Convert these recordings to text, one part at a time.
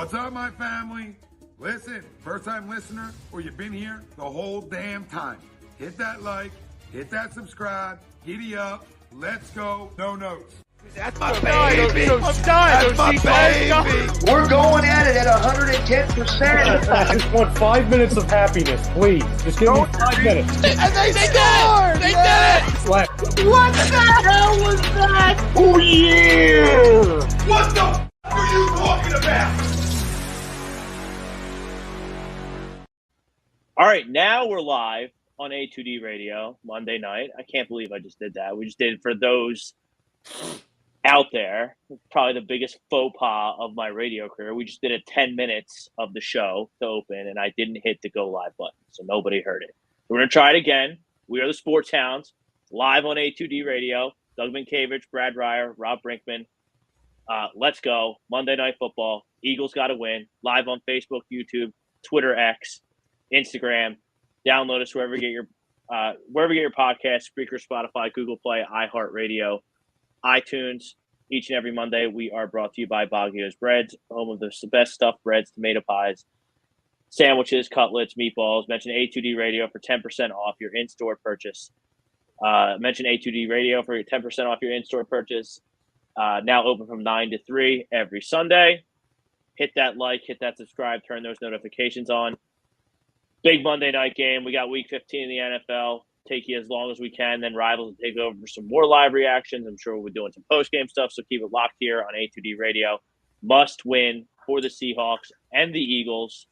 What's up, my family? Listen, first-time listener, or you've been here the whole damn time. Hit that like, hit that subscribe, giddy up, let's go, no notes. That's my baby. That's my baby. We're going at it at 110%. I just want 5 minutes of happiness, please. Just give me 5 minutes. And they scored! They did it! What the hell was that? Oh, yeah! What the f*** are you talking about? All right, now we're live on A2D Radio Monday night. I can't believe I just did that. We just did it for those out there. Probably the biggest faux pas of my radio career. We just did 10 minutes of the show to open, and I didn't hit the go live button, so nobody heard it. We're going to try it again. We are the Sports Hounds, live on A2D Radio. Doug Minkiewicz, Brad Ryer, Rob Brinkman. Let's go. Monday Night Football. Eagles got to win. Live on Facebook, YouTube, Twitter, X, Instagram. Download us wherever you get your podcast, Spreaker, Spotify, Google Play, iHeartRadio, iTunes. Each and every Monday, we are brought to you by Baguio's Breads, home of the best stuffed breads, tomato pies, sandwiches, cutlets, meatballs. Mention A2D Radio for 10% off your in-store purchase. Mention A2D Radio for 10% off your in-store purchase. Now open from 9 to 3 every Sunday. Hit that like, hit that subscribe, turn those notifications on. Big Monday night game. We got Week 15 in the NFL. Take you as long as we can. Then Rivals will take over for some more live reactions. I'm sure we'll be doing some post-game stuff, so keep it locked here on A2D Radio. Must win for the Seahawks and the Eagles.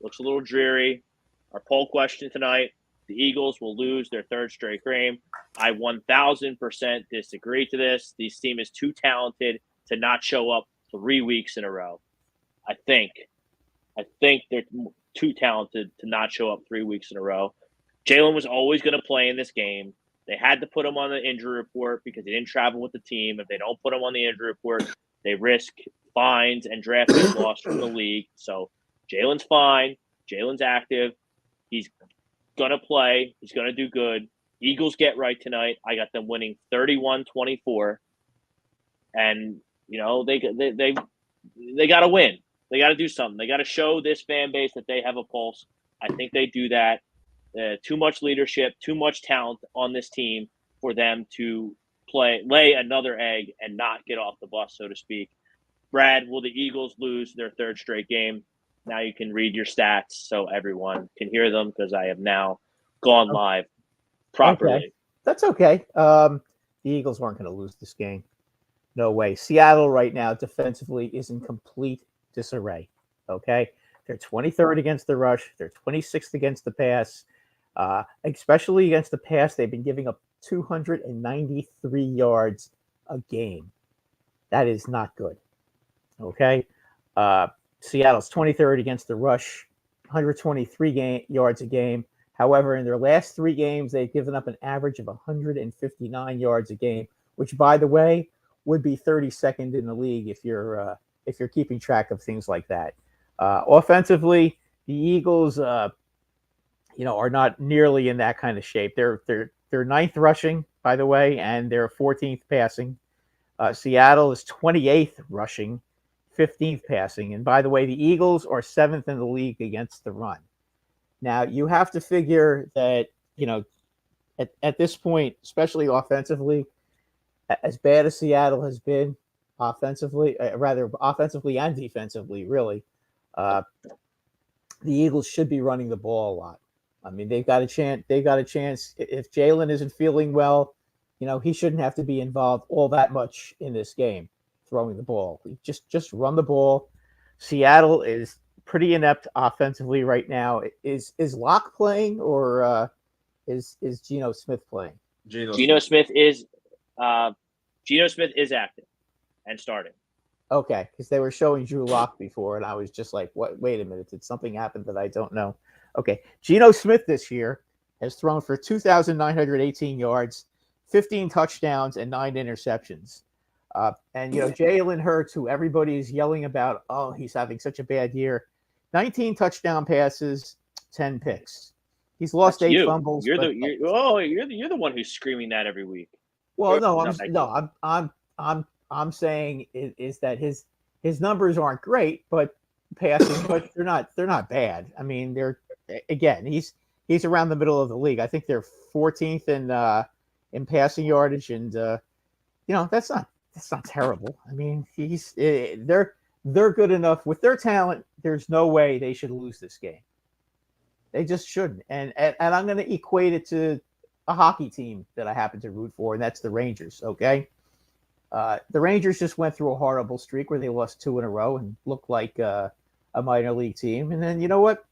Looks a little dreary. Our poll question tonight, the Eagles will lose their third straight game. I 1,000% disagree to this. This team is too talented to not show up 3 weeks in a row. I think they're too talented to not show up 3 weeks in a row. Jalen was always going to play in this game. They had to put him on the injury report because he didn't travel with the team. If they don't put him on the injury report, they risk fines and draft picks lost from the league. So Jalen's fine. Jalen's active. He's going to play. He's going to do good. Eagles get right tonight. I got them winning 31-24. And, you know, they got to win. They got to do something. They got to show this fan base that they have a pulse. I think they do that. Too much leadership, too much talent on this team for them to lay another egg and not get off the bus, so to speak. Brad, will the Eagles lose their third straight game? Now you can read your stats so everyone can hear them because I have now gone live properly. Okay. That's okay. The Eagles weren't going to lose this game. No way. Seattle right now defensively is in complete disarray. Okay. They're 23rd against the rush. They're 26th against the pass. Especially against the pass, they've been giving up 293 yards a game. That is not good. Okay. Seattle's 23rd against the rush, 123 yards a game. However, in their last 3 games, they've given up an average of 159 yards a game, which, by the way, would be 32nd in the league if you're keeping track of things like that. Offensively, the Eagles, are not nearly in that kind of shape. They're 9th rushing, by the way, and they're 14th passing. Seattle is 28th rushing, 15th passing. And by the way, the Eagles are 7th in the league against the run. Now, you have to figure that, at this point, especially offensively, as bad as Seattle has been offensively and defensively, really, the Eagles should be running the ball a lot. I mean, they've got a chance. If Jalen isn't feeling well, he shouldn't have to be involved all that much in this game, throwing the ball. Just run the ball. Seattle is pretty inept offensively right now. Is Locke playing or is Geno Smith playing? Geno Smith is active and starting. Okay, because they were showing Drew Lock before, and I was just like, "What? Wait a minute! Did something happen that I don't know?" Okay, Geno Smith this year has thrown for 2,918 yards, 15 touchdowns, and 9 interceptions. And Jalen Hurts, who everybody is yelling about, oh, he's having such a bad year, 19 touchdown passes, 10 picks. He's lost 8 fumbles. You're the one who's screaming that every week. Well, I'm saying is that his numbers aren't great, but passing, but they're not bad. I mean, he's around the middle of the league. I think they're 14th in passing yardage, and that's not terrible. I mean, they're good enough with their talent. There's no way they should lose this game. They just shouldn't. And I'm going to equate it to a hockey team that I happen to root for, and that's the Rangers. Okay. The Rangers just went through a horrible streak where they lost 2 in a row and looked like a minor league team. And then you know what?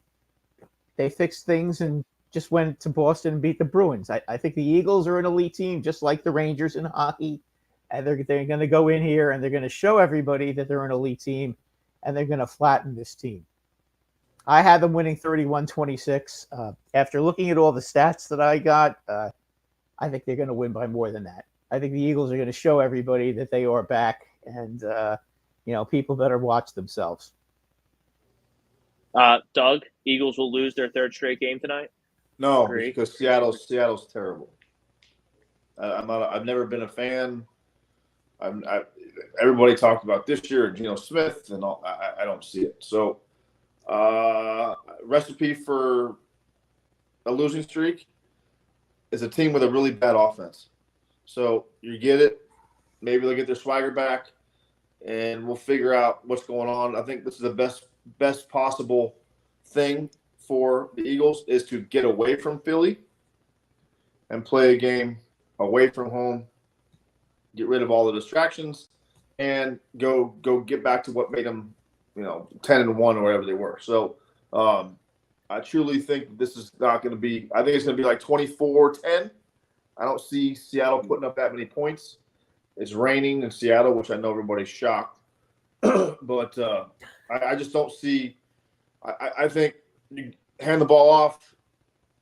They fixed things and just went to Boston and beat the Bruins. I think the Eagles are an elite team, just like the Rangers in hockey. And they're going to go in here and they're going to show everybody that they're an elite team, and they're going to flatten this team. I had them winning 31-26. After looking at all the stats that I got, I think they're going to win by more than that. I think the Eagles are going to show everybody that they are back, and people better watch themselves. Doug, Eagles will lose their 3rd straight game tonight? No, Agree. because Seattle's terrible. I've never been a fan. Everybody talked about this year, Geno Smith, and all. I don't see it. So, recipe for a losing streak is a team with a really bad offense. So you get it. Maybe they'll get their swagger back, and we'll figure out what's going on. I think this is the best possible thing for the Eagles is to get away from Philly and play a game away from home, get rid of all the distractions, and go get back to what made them, 10-1 or whatever they were. So I truly think this is not going to be – I think it's going to be like 24-10. I don't see Seattle putting up that many points. It's raining in Seattle, which I know everybody's shocked. But I just don't see – I think you hand the ball off,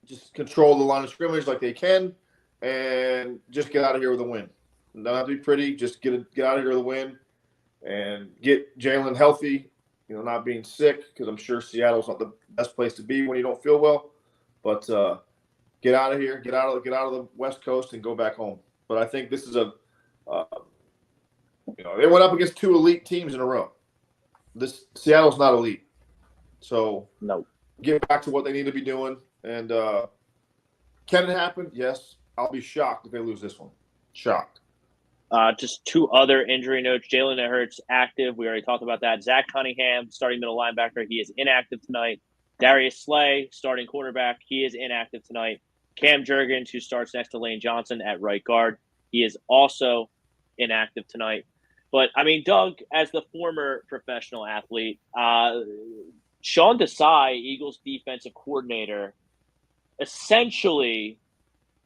just control the line of scrimmage like they can, and just get out of here with a win. Don't have to be pretty. Just get out of here with a win and get Jalen healthy, not being sick, because I'm sure Seattle's not the best place to be when you don't feel well. But get out of here, get out of the West Coast and go back home. But I think this is they went up against 2 elite teams in a row. Seattle's not elite. So no. Get back to what they need to be doing. And can it happen? Yes. I'll be shocked if they lose this one. Shocked. Just 2 other injury notes. Jalen Hurts active. We already talked about that. Zach Cunningham, starting middle linebacker. He is inactive tonight. Darius Slay, starting quarterback. He is inactive tonight. Cam Jurgens, who starts next to Lane Johnson at right guard. He is also inactive tonight. But, I mean, Doug, as the former professional athlete, Sean Desai, Eagles defensive coordinator, essentially,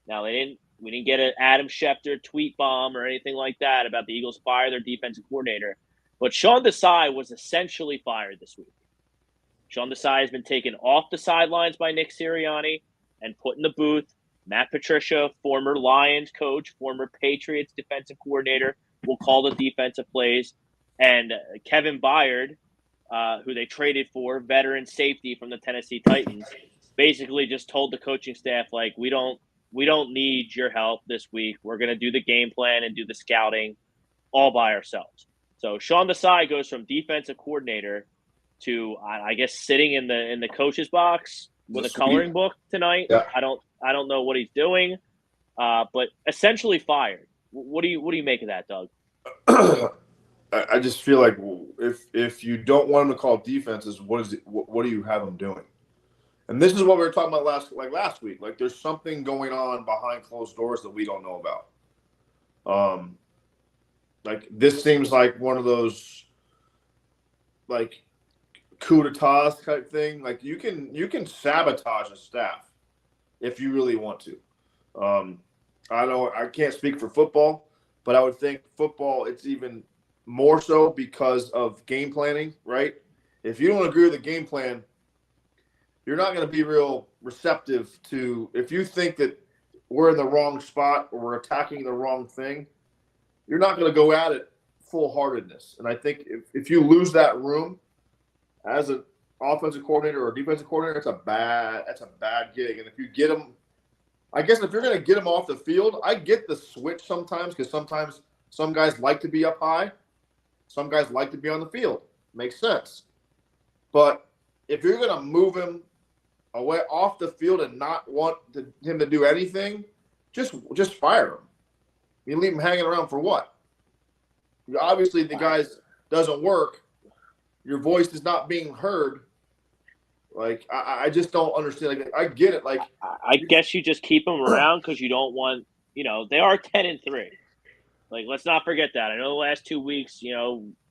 now we didn't get an Adam Schefter tweet bomb or anything like that about the Eagles fire their defensive coordinator, but Sean Desai was essentially fired this week. Sean Desai has been taken off the sidelines by Nick Sirianni and put in the booth. Matt Patricia, former Lions coach, former Patriots defensive coordinator, will call the defensive plays. And Kevin Byard, who they traded for, veteran safety from the Tennessee Titans, basically just told the coaching staff, like, we don't need your help this week. We're going to do the game plan and do the scouting all by ourselves. So Sean Desai goes from defensive coordinator to, I guess, sitting in the coach's box with a coloring book tonight. Yeah. I don't know what he's doing, but essentially fired. What do you make of that, Doug? I just feel like if you don't want him to call defenses, what do you have him doing? And this is what we were talking about last week. Like, there's something going on behind closed doors that we don't know about. Like, this seems like one of those, like, coup d'etats type thing. Like, you can sabotage a staff if you really want to. I know I can't speak for football, but I would think football, it's even more so because of game planning, right? If you don't agree with the game plan, you're not going to be real receptive to – if you think that we're in the wrong spot or we're attacking the wrong thing, you're not going to go at it full-heartedness. And I think if you lose that room as an offensive coordinator or defensive coordinator, that's a bad gig. And if you get them – I guess if you're going to get them off the field, I get the switch sometimes, because sometimes some guys like to be up high. Some guys like to be on the field. Makes sense. But if you're going to move him away off the field and not want him to do anything, just fire him. You leave him hanging around for what? Obviously, the guy's doesn't work. Your voice is not being heard. Like, I just don't understand. Like, I get it. Like, I guess you just keep them around because you don't want, they are 10-3. Like, let's not forget that. I know the last 2 weeks,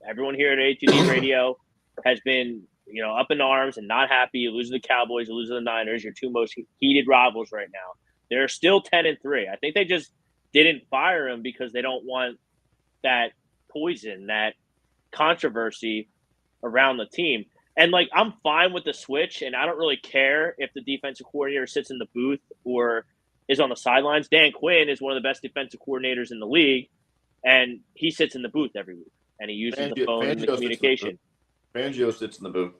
everyone here at A2D Radio has been, up in arms and not happy. You lose to the Cowboys, you lose to the Niners, your two most heated rivals right now. They're still 10-3. I think they just didn't fire him because they don't want that poison, that controversy around the team. And, like, I'm fine with the switch, and I don't really care if the defensive coordinator sits in the booth or is on the sidelines. Dan Quinn is one of the best defensive coordinators in the league, and he sits in the booth every week, and he uses the phone and the communication. Fangio sits in the booth.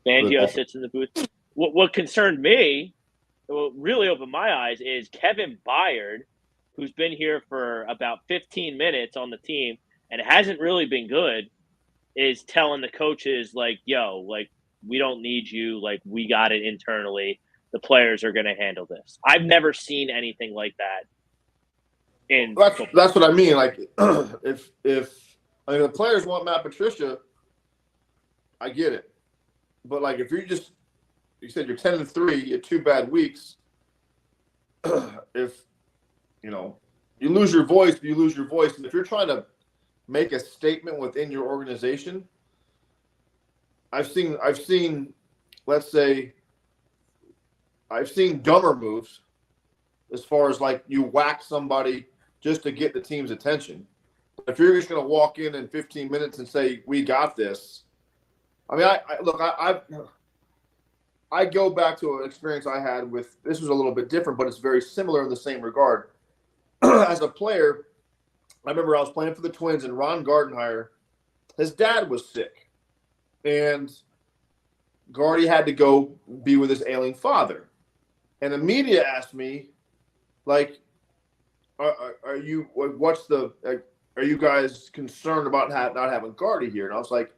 Fangio sits in the booth. What concerned me, what really opened my eyes, is Kevin Byard, who's been here for about 15 minutes on the team and hasn't really been good, is telling the coaches, like, yo, like, we don't need you. Like, we got it internally. The players are going to handle this. I've never seen anything like that. That's what I mean. Like, if the players want Matt Patricia, I get it. But, like, if you said you're 10-3, you had 2 bad weeks. If, you lose your voice, you lose your voice. And if you're trying to make a statement within your organization, I've seen, let's say, I've seen dumber moves as far as, like, you whack somebody just to get the team's attention. If you're just going to walk in 15 minutes and say, we got this. I mean, I go back to an experience I had with, this was a little bit different, but it's very similar in the same regard. As a player, I remember I was playing for the Twins, and Ron Gardenhire, his dad was sick. And Gardy had to go be with his ailing father. And the media asked me, like, are you guys concerned about not having Gardy here? And I was like,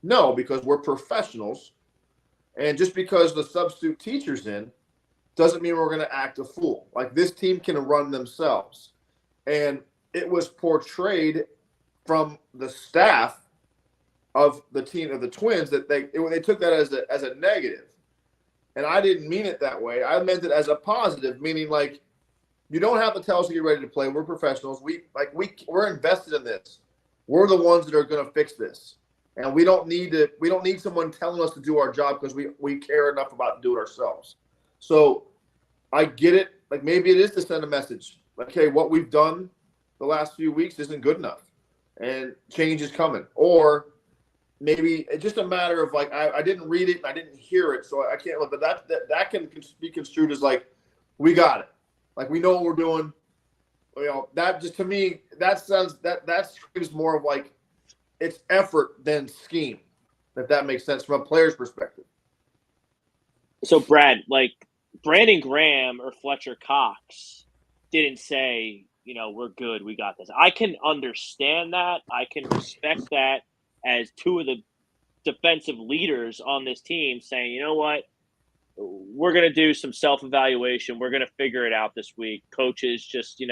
no, because we're professionals. And just because the substitute teacher's in doesn't mean we're going to act a fool. Like, this team can run themselves. And it was portrayed from the staff of the team of the Twins that they took that as a negative. And I didn't mean it that way. I meant it as a positive, meaning, like, you don't have to tell us to get ready to play. We're professionals. We're invested in this. We're the ones that are going to fix this. And we don't need someone telling us to do our job because we care enough about doing it ourselves. So I get it. Like, maybe it is to send a message. Like, hey, what we've done the last few weeks isn't good enough, and change is coming. Or maybe it's just a matter of, like, I didn't read it and I didn't hear it, so I can't. But that can be construed as, like, we got it. Like, we know what we're doing. That just, to me, that screams more of, like, it's effort than scheme, if that makes sense from a player's perspective. So, Brad, like, Brandon Graham or Fletcher Cox didn't say, we're good, we got this. I can understand that. I can respect that as two of the defensive leaders on this team saying, you know what, we're going to do some self-evaluation. We're going to figure it out this week. Coaches, just,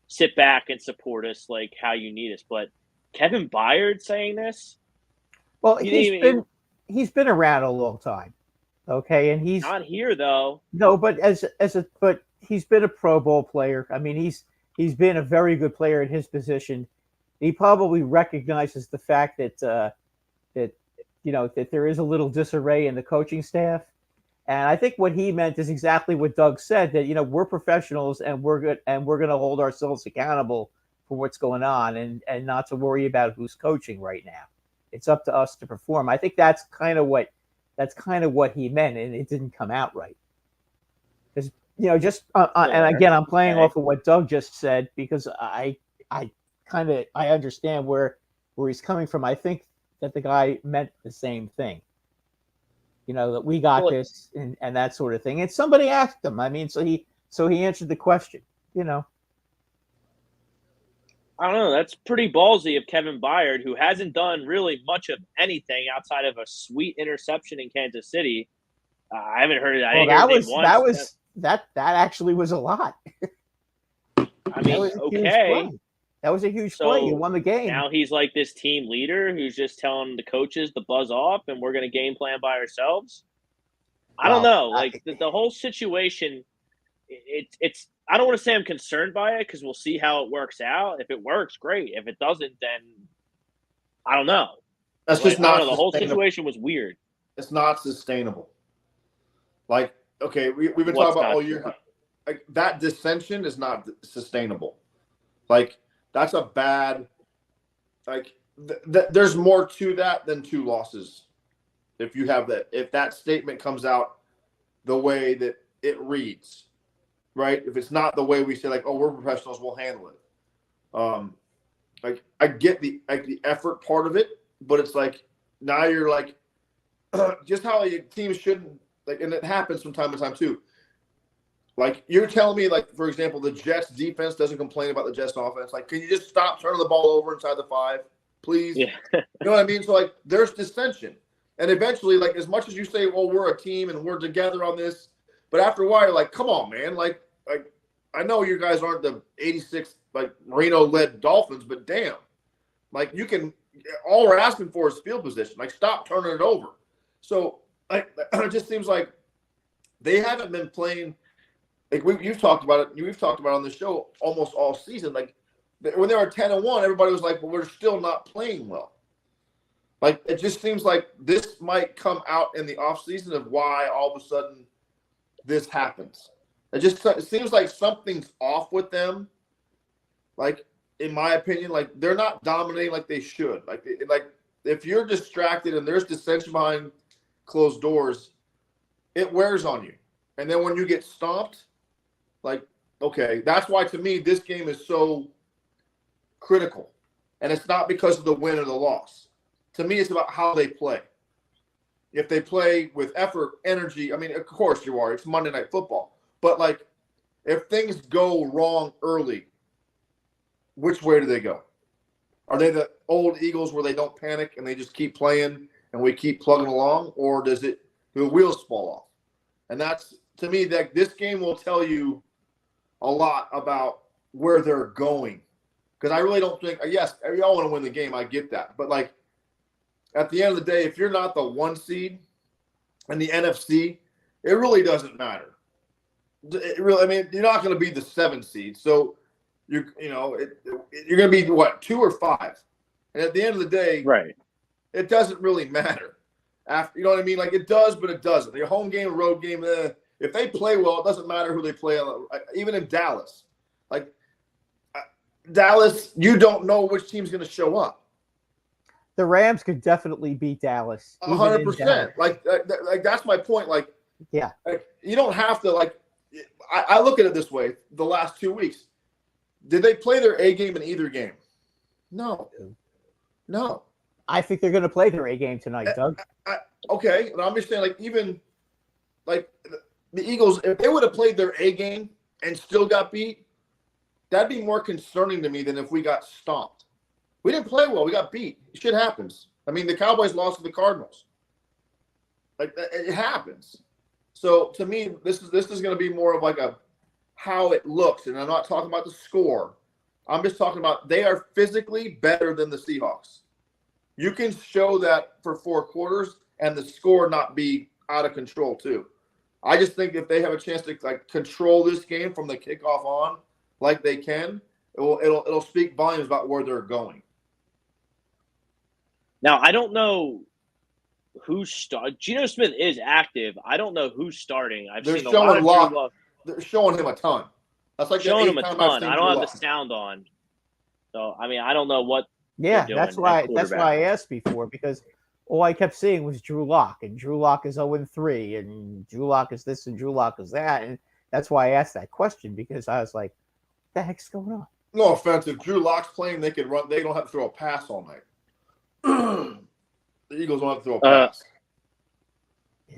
sit back and support us like how you need us. But Kevin Byard saying this? Well, he's been around a long time. Okay, and he's not here though. No, but but he's been a Pro Bowl player. I mean, he's been a very good player in his position. He probably recognizes the fact that that there is a little disarray in the coaching staff. And I think what he meant is exactly what Doug said, that we're professionals and we're good and we're going to hold ourselves accountable for what's going on and not to worry about who's coaching right now. It's up to us to perform. I think that's kind of what he meant, and it didn't come out right. Because and again, I'm playing off of what Doug just said because I understand where he's coming from. I think that the guy meant the same thing. That we got this and that sort of thing. And somebody asked him. I mean, so he answered the question. I don't know. That's pretty ballsy of Kevin Byard, who hasn't done really much of anything outside of a sweet interception in Kansas City. I haven't heard it. I didn't hear his name once. That actually was a lot. I mean, okay. That was a huge play. You won the game. Now he's like this team leader who's just telling the coaches to buzz off, and we're going to game plan by ourselves. I don't know. Like the whole situation, it's. I don't want to say I'm concerned by it because we'll see how it works out. If it works, great. If it doesn't, then I don't know. That's just not. The whole situation was weird. It's not sustainable. Like, okay, we've been talking about all year. Like, that dissension is not sustainable. Like, that's a bad. Like, there's more to that than 2 losses. If you have that, if that statement comes out the way that it reads. Right? If it's not the way we say, like, oh, we're professionals, we'll handle it. Like, I get the effort part of it, but it's like now you're like just how a team shouldn't, like, and it happens from time to time too. Like, you're telling me, like, for example, the Jets defense doesn't complain about the Jets offense. Like, can you just stop turning the ball over inside the 5, please? Yeah. You know what I mean? So, like, there's dissension, and eventually, like, as much as you say, well, we're a team and we're together on this. But after a while, you're like, come on, man. Like, I know you guys aren't the 86, like, Marino-led Dolphins, but damn. Like, you can – all we're asking for is field position. Like, stop turning it over. So, it just seems like they haven't been playing – like, you've talked about it. We've talked about it on the show almost all season. Like, when they were 10-1, everybody was like, well, we're still not playing well. Like, it just seems like this might come out in the offseason of why all of a sudden – this happens. It seems like something's off with them. Like, in my opinion, like, they're not dominating like they should. Like if you're distracted and there's dissension behind closed doors, it wears on you. And then when you get stomped, like, okay, that's why to me this game is so critical. And it's not because of the win or the loss. To me, it's about how they play. If they play with effort, energy, I mean, of course you are. It's Monday Night Football. But, like, if things go wrong early, which way do they go? Are they the old Eagles where they don't panic and they just keep playing and we keep plugging along? Or do the wheels fall off? And that's, to me, that this game will tell you a lot about where they're going. Because I really don't think – yes, we all want to win the game. I get that. But, like, at the end of the day, if you're not the 1 seed in the NFC, it really doesn't matter. It really, I mean, you're not going to be the 7 seed, so you're going to be what, 2 or 5, and at the end of the day, right? It doesn't really matter. After, you know what I mean? Like, it does, but it doesn't. Your home game, road game. If they play well, it doesn't matter who they play. Even in Dallas, like Dallas, you don't know which team's going to show up. The Rams could definitely beat Dallas. 100%. Like that's my point. Like, yeah, like, you don't have to, like. I look at it this way: the last 2 weeks, did they play their A game in either game? No. I think they're going to play their A game tonight, Doug. Okay, and I'm just saying, like, even like the Eagles, if they would have played their A game and still got beat, that'd be more concerning to me than if we got stomped. We didn't play well. We got beat. Shit happens. I mean, the Cowboys lost to the Cardinals. Like, it happens. So to me, this is going to be more of like a how it looks, and I'm not talking about the score. I'm just talking about they are physically better than the Seahawks. You can show that for 4 quarters and the score not be out of control too. I just think if they have a chance to, like, control this game from the kickoff on, like they can, it'll speak volumes about where they're going. Now, I don't know who's starting. Geno Smith is active. I don't know who's starting. They're seen a lot of Locke. They're showing him a ton. That's like showing him a ton. I don't have the sound on, so I mean, I don't know what. Yeah, that's why I asked before, because all I kept seeing was Drew Lock, and Drew Lock is 0-3, and Drew Lock is this, and Drew Lock is that, and that's why I asked that question, because I was like, "What the heck's going on?" No offense, if Drew Lock's playing, they could run. They don't have to throw a pass all night. The Eagles don't have to throw a pass.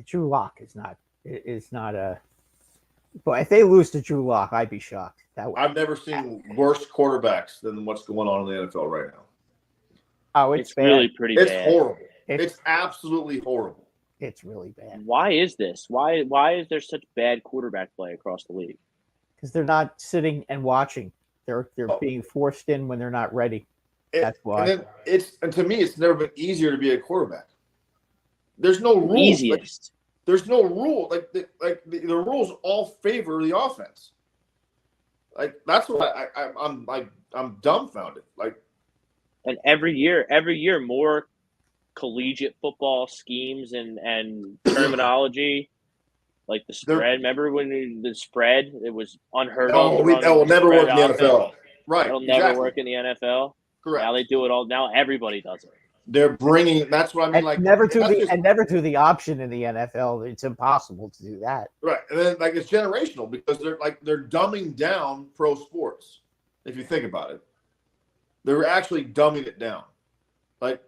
Drew Lock is not a. But if they lose to Drew Lock, I'd be shocked. I've never seen worse quarterbacks than what's going on in the NFL right now. Oh, It's bad. really pretty It's bad. horrible. It's absolutely horrible. It's really bad Why is this? Why is there such bad quarterback play across the league? because they're not sitting and watching. They're being forced in when they're not ready. That's why. And to me, it's never been easier to be a quarterback. There's no rules. Easiest. There's no rule. The rules all favor the offense. Like that's what I'm dumbfounded. Like, And every year, more collegiate football schemes and terminology, like the spread. Remember when the spread? It was unheard of. That will never work in the NFL. Right. It'll never work in the NFL. Correct. Now they do it all. Now everybody does it. They're bringing. That's what I mean. And like never to the option in the NFL. It's impossible to do that. Right, and then it's generational because they're dumbing down pro sports. If you think about it, they're actually dumbing it down. Like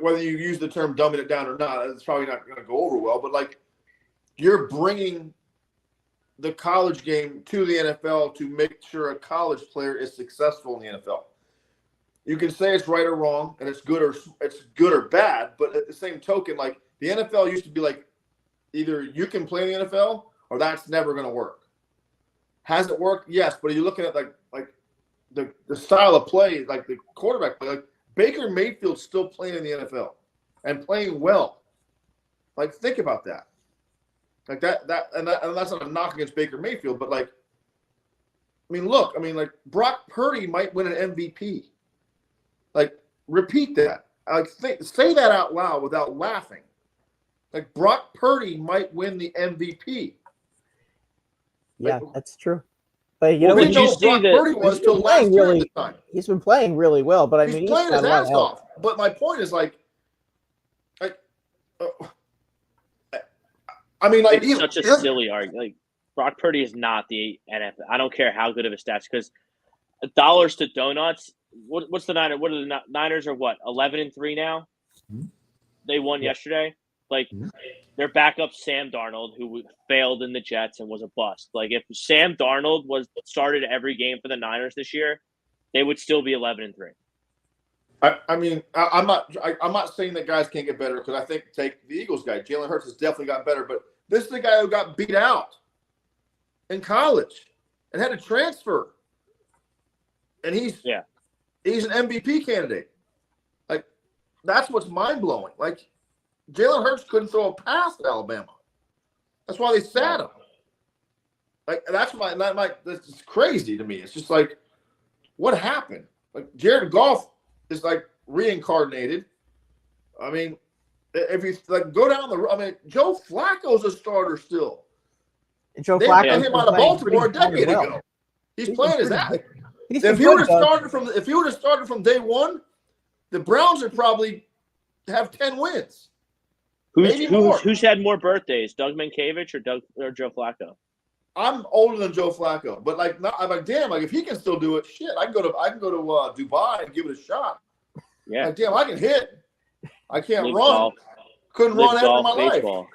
whether you use the term dumbing it down or not, it's probably not going to go over well. But like, you're bringing the college game to the NFL to make sure a college player is successful in the NFL. You can say it's right or wrong, and it's good or bad. But at the same token, like the NFL used to be like, either you can play in the NFL or that's never going to work. Has it worked? Yes, but you're looking at like the style of play, like the quarterback play. Like Baker Mayfield's still playing in the NFL and playing well. Like think about that. Like that and that's not a knock against Baker Mayfield, but like, like Brock Purdy might win an MVP. Like repeat that. Like say that out loud without laughing. Like Brock Purdy might win the MVP. Yeah, that's true. But we didn't know Brock Purdy was till last year at the time. He's been playing really well, but he's playing his ass off. But my point is it's such a silly argument. Like Brock Purdy is not the NFL. I don't care how good of his stats because dollars to donuts. What's the Niners? What are the Niners? Are what 11-3 now? Mm-hmm. They won yesterday. Like their backup Sam Darnold, who failed in the Jets and was a bust. Like if Sam Darnold started every game for the Niners this year, they would still be 11-3. I'm not saying that guys can't get better because I think take the Eagles guy. Jalen Hurts has definitely gotten better, but this is the guy who got beat out in college and had to transfer. And he's an MVP candidate. Like that's what's mind blowing. Like Jalen Hurts couldn't throw a pass at Alabama. That's why they sat him. Like that's that's crazy to me. It's just like, what happened? Like Jared Goff is like reincarnated. I mean, if you like go down Joe Flacco's a starter still. And Joe Flacco got him out of Baltimore a decade ago. He's playing his ass. If he would have started from day one, the Browns would probably have 10 wins. Who's had more birthdays, Doug Mankiewicz or Joe Flacco? I'm older than Joe Flacco, but I'm like, damn, like if he can still do it, shit, I can go to Dubai and give it a shot. Yeah, like, damn, I can hit. I can't run. Golf. Couldn't run after my baseball. life.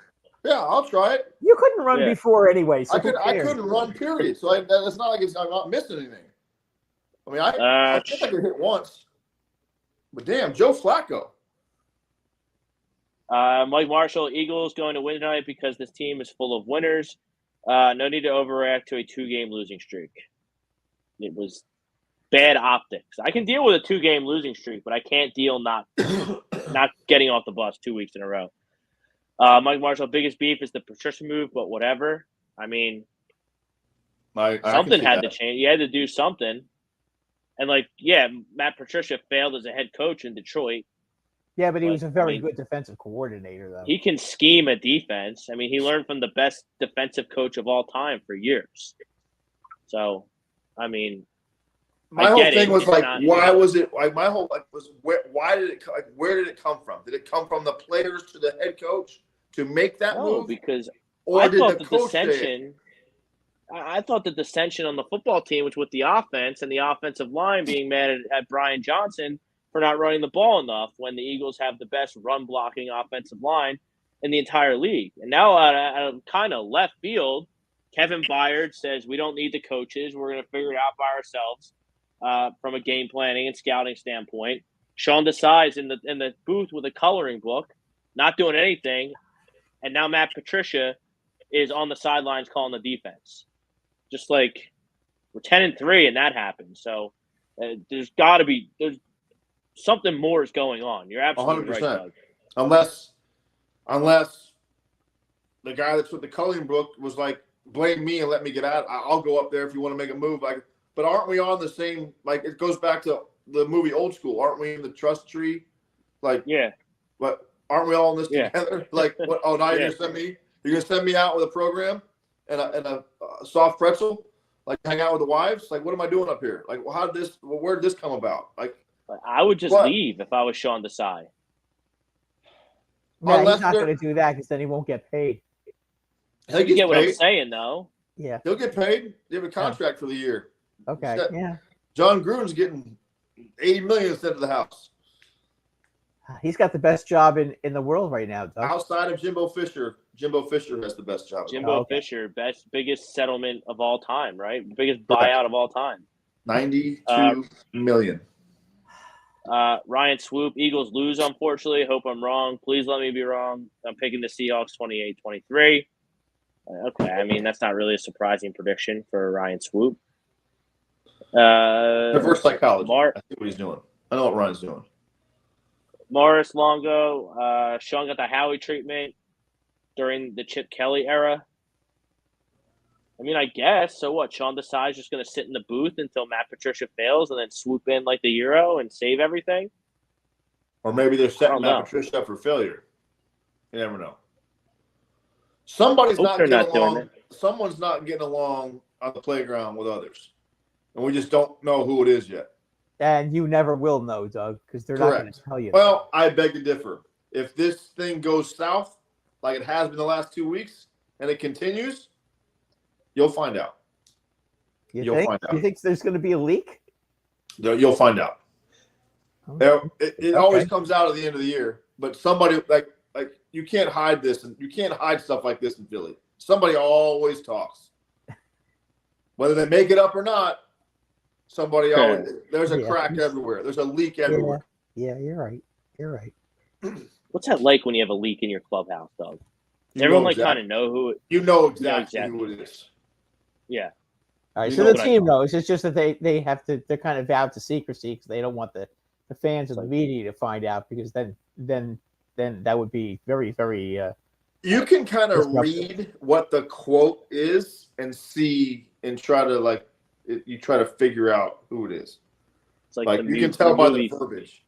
Yeah, I'll try it. You couldn't run before anyway. So I couldn't run. Period. So it's not like I'm not missing anything. I mean, I think I could hit once, but damn, Joe Flacco. Mike Marshall, Eagles going to win tonight because this team is full of winners. No need to overreact to a 2-game losing streak. It was bad optics. I can deal with a 2-game losing streak, but I can't deal not getting off the bus 2 weeks in a row. Mike Marshall, biggest beef is the Patricia move, but whatever. I mean, something had to change. You had to do something. And Matt Patricia failed as a head coach in Detroit. Yeah, but he was a very good defensive coordinator, though. He can scheme a defense. I mean, he learned from the best defensive coach of all time for years. So, I mean, my whole thing was why was it? Like my whole was why did it? Like, where did it come from? Did it come from the players to the head coach to make that move? Because I thought the dissension on the football team was with the offense and the offensive line being mad at Brian Johnson for not running the ball enough when the Eagles have the best run-blocking offensive line in the entire league. And now out of kind of left field, Kevin Byard says we don't need the coaches. We're going to figure it out by ourselves from a game planning and scouting standpoint. Sean Desai is in the booth with a coloring book, not doing anything, and now Matt Patricia is on the sidelines calling the defense. Just like we're 10-3, and that happened. So there's something more is going on. You're absolutely 100%. right, Doug. Unless the guy that's with the coloring book was like, blame me and let me get out. I'll go up there if you want to make a move. Like, but aren't we on the same? Like, it goes back to the movie Old School. Aren't we in the trust tree? Like, yeah. But aren't we all in this Yeah. together? Like, what? Oh, now you're gonna send me out with a program and a soft pretzel, like hang out with the wives. Like, what am I doing up here? Like, well, where did this come about? Like, I would just leave if I was Sean Desai. No, he's not going to do that because then he won't get paid. You get what I'm saying, though. Yeah, he'll get paid. They have a contract for the year. Okay. Yeah. John Gruden's getting $80 million instead of the house. He's got the best job in the world right now, Doug. Outside of Jimbo Fisher has the best job. Jimbo Fisher, biggest settlement of all time, right? Biggest buyout of all time. $92 million. Ryan Swoop, Eagles lose, unfortunately. Hope I'm wrong. Please let me be wrong. I'm picking the Seahawks 28-23. Okay, I mean, that's not really a surprising prediction for Ryan Swoop. Reverse psychology. I see what he's doing. I know what Ryan's doing. Morris Longo, Sean got the Howie treatment during the Chip Kelly era. I mean, I guess. So what? Sean Desai is just going to sit in the booth until Matt Patricia fails and then swoop in like the Euro and save everything? Or maybe they're setting Matt Patricia up for failure. You never know. Someone's not getting along on the playground with others. And we just don't know who it is yet. And you never will know, Doug, because they're not going to tell you. Well, I beg to differ. If this thing goes south, like it has been the last 2 weeks, and it continues, you'll find out. You'll find out. You think there's going to be a leak? You'll find out. It always comes out at the end of the year, but somebody like you can't hide this, and you can't hide stuff like this in Philly. Somebody always talks, whether they make it up or not. Somebody always there's a crack everywhere. There's a leak everywhere. Yeah, you're right. You're right. What's that like when you have a leak in your clubhouse, Doug? Does everyone kind of know who it? You know exactly who it is. Yeah. All right. So the team knows. It's just that they have to. They're kind of vowed to secrecy because they don't want the fans and the media to find out, because then that would be very, very. You can kind of read what the quote is and see and try to you try to figure out who it is. It's like you can tell by the verbiage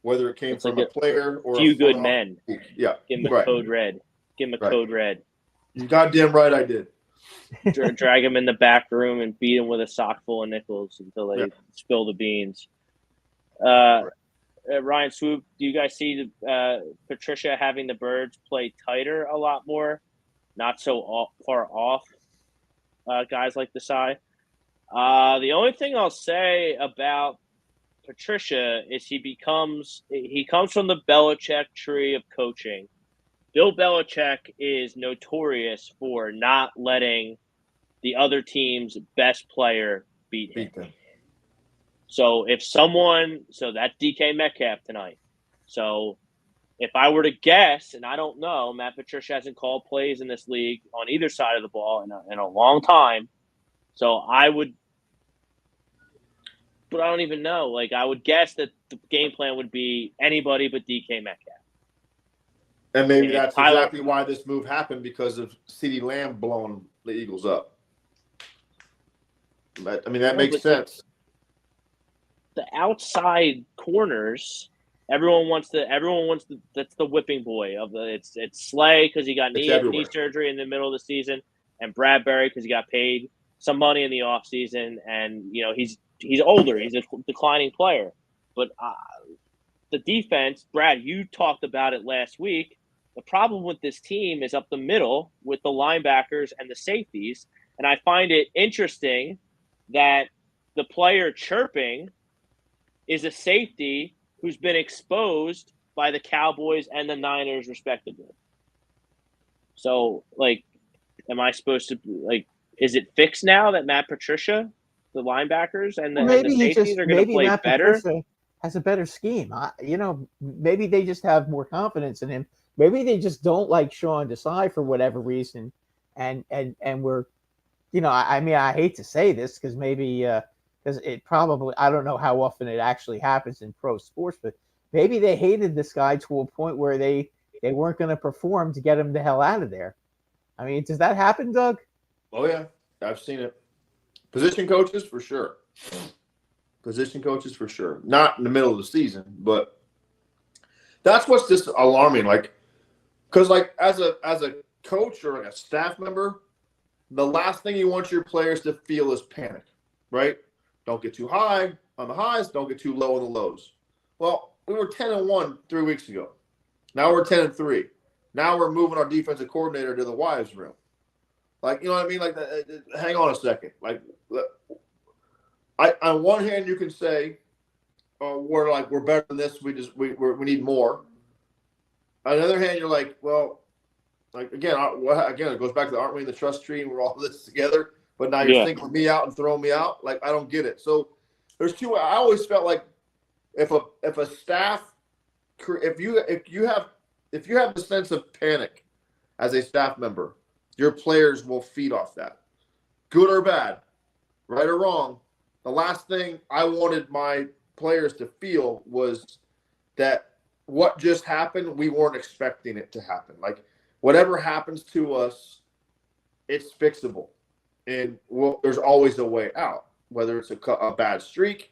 whether it came from a player or Few Good Men. Yeah. Give him a code red. Give him a code red. You goddamn right I did. Drag him in the back room and beat him with a sock full of nickels until they spill the beans. Ryan Swoop, do you guys see Patricia having the Birds play tighter a lot more? Not so far off guys like Desai? The only thing I'll say about Patricia is he comes from the Belichick tree of coaching. Bill Belichick is notorious for not letting the other team's best player beat him. So that's DK Metcalf tonight. So if I were to guess, and I don't know, Matt Patricia hasn't called plays in this league on either side of the ball in a long time. So I would, but I don't even know. Like, I would guess that the game plan would be anybody but DK Metcalf. And maybe that's exactly why this move happened, because of CeeDee Lamb blowing the Eagles up. I mean, that makes sense. The outside corners, everyone wants that's the whipping boy of the. It's Slay because he got knee surgery in the middle of the season, and Bradbury because he got paid some money in the offseason, and he's older, he's a declining player. But the defense, Brad, you talked about it last week. The problem with this team is up the middle with the linebackers and the safeties, and I find it interesting that the player chirping is a safety who's been exposed by the Cowboys and the Niners, respectively. So, am I supposed to like? Is it fixed now that Matt Patricia, the linebackers and the, Well, and the safeties are going to play Matt better? Patricia has a better scheme. Maybe they just have more confidence in him. Maybe they just don't like Sean Desai for whatever reason, and we're, I hate to say this because maybe because it probably, I don't know how often it actually happens in pro sports, but maybe they hated this guy to a point where they weren't going to perform to get him the hell out of there. I mean, does that happen, Doug? Oh yeah, I've seen it. Position coaches for sure. Position coaches for sure. Not in the middle of the season, but that's what's just alarming. Like, because like as a coach or like a staff member, the last thing you want your players to feel is panic, right? Don't get too high on the highs. Don't get too low on the lows. Well, we were 10-1 3 weeks ago. Now we're 10-3. Now we're moving our defensive coordinator to the wives' room. Like, you know what I mean? Like, hang on a second. Like, on one hand, you can say, we're better than this. We need more. On the other hand, you're like, well, like again, it goes back to aren't we in the trust tree and we're all this together? But now you're thinking me out and throwing me out. Like, I don't get it. So there's two. I always felt like if a staff, if you have the sense of panic as a staff member, your players will feed off that, good or bad, right or wrong. The last thing I wanted my players to feel was that what just happened, we weren't expecting it to happen. Like, whatever happens to us, it's fixable. And there's always a way out, whether it's a bad streak,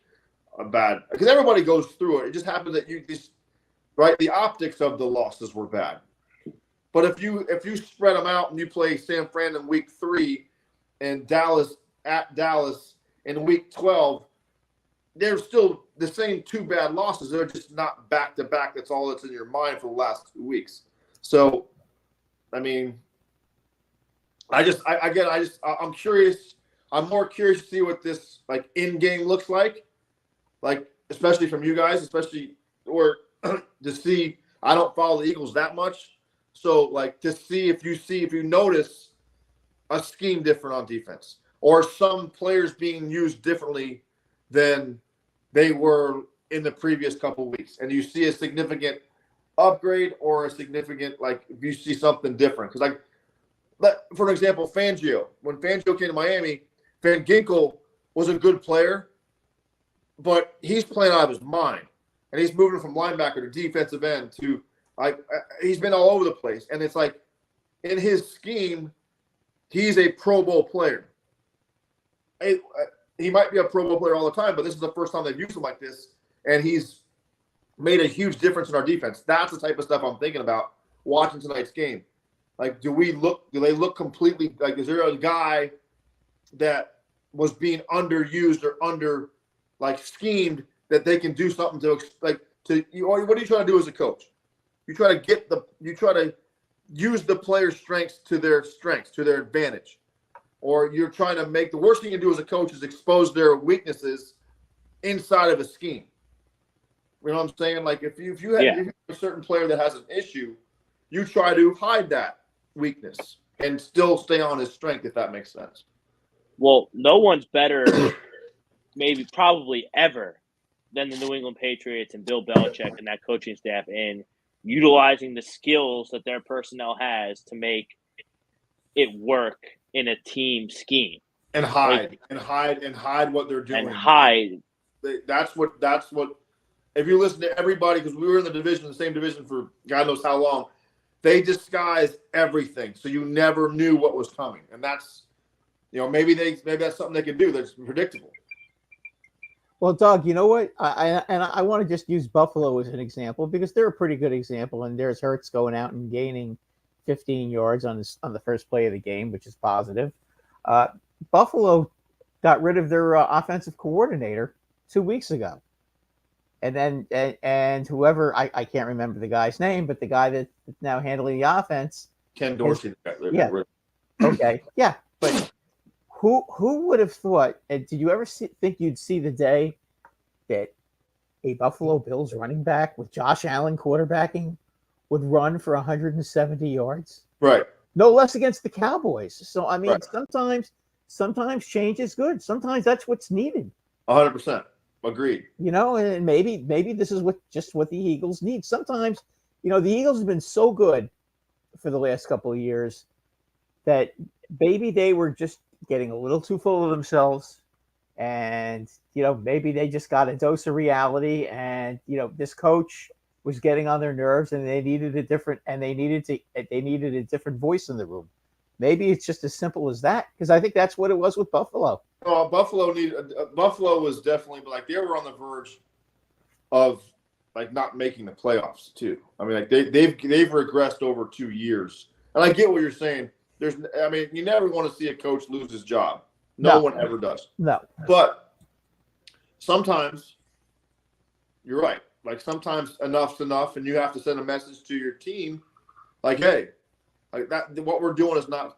because everybody goes through it. It just happens that the optics of the losses were bad. But if you spread them out and you play San Fran in week 3 and Dallas at Dallas in week 12, they're still the same 2 bad losses. They're just not back to back. That's all that's in your mind for the last 2 weeks. So, I mean, I'm curious. I'm more curious to see what this like in game looks like especially from you guys, or to see. I don't follow the Eagles that much. So, like, to see if you notice a scheme different on defense or some players being used differently than they were in the previous couple of weeks, and you see a significant upgrade or a significant, like, if you see something different. Because, like, for an example, Fangio. When Fangio came to Miami, Van Ginkel was a good player, but he's playing out of his mind, and he's moving from linebacker to defensive end to he's been all over the place. And it's like, in his scheme, he's a Pro Bowl player. He might be a Pro Bowl player all the time, but this is the first time they've used him like this, and he's made a huge difference in our defense. That's the type of stuff I'm thinking about watching tonight's game. Like, do they look completely, like, is there a guy that was being underused or under, like, schemed that they can do something to, like, what are you trying to do as a coach? You try to use the player's strengths, to their advantage. Or you're trying to the worst thing you can do as a coach is expose their weaknesses inside of a scheme. You know what I'm saying? Like, if you have a certain player that has an issue, you try to hide that weakness and still stay on his strength, if that makes sense. Well, no one's better, probably ever, than the New England Patriots and Bill Belichick and that coaching staff in utilizing the skills that their personnel has to make it work in a team scheme. And hide what they're doing. And hide. That's what. If you listen to everybody, because we were in the same division for God knows how long, they disguised everything, so you never knew what was coming. And that's, maybe that's something they can do that's predictable. Well, Doug, you know what? I want to just use Buffalo as an example because they're a pretty good example, and there's Hurts going out and gaining 15 yards on the first play of the game, which is positive. Buffalo got rid of their offensive coordinator 2 weeks ago. And then and whoever, I can't remember the guy's name, but the guy that's now handling the offense. Ken Dorsey. Okay. Yeah. But who would have thought, and did you ever think you'd see the day that a Buffalo Bills running back with Josh Allen quarterbacking would run for 170 yards? Right. No less against the Cowboys. So I mean, Right. sometimes change is good. Sometimes that's what's needed. 100%. Agreed. And maybe this is what the Eagles need. Sometimes, the Eagles have been so good for the last couple of years that maybe they were just getting a little too full of themselves, and maybe they just got a dose of reality, and this coach was getting on their nerves, and they needed a different voice in the room. Maybe it's just as simple as that, because I think that's what it was with Buffalo. Buffalo was definitely like they were on the verge of like not making the playoffs too. I mean, like they've regressed over 2 years, and I get what you're saying. You never want to see a coach lose his job. No one ever does. No, but sometimes you're right. Like sometimes enough's enough, and you have to send a message to your team, like, hey, like that. What we're doing is not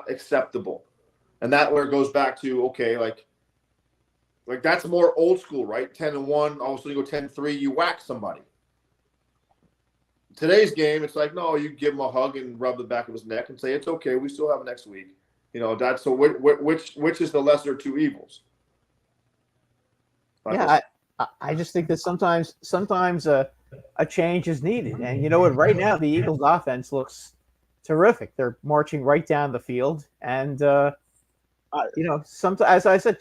acceptable, and that where it goes back to okay, like that's more old school, right? 10-1, also you go 10-3, you whack somebody. Today's game, it's like no, you give him a hug and rub the back of his neck and say it's okay, we still have next week. That's so. Which is the lesser two evils? I just think that sometimes a change is needed. And you know what? Right now, the Eagles' offense looks terrific. They're marching right down the field, and as I said,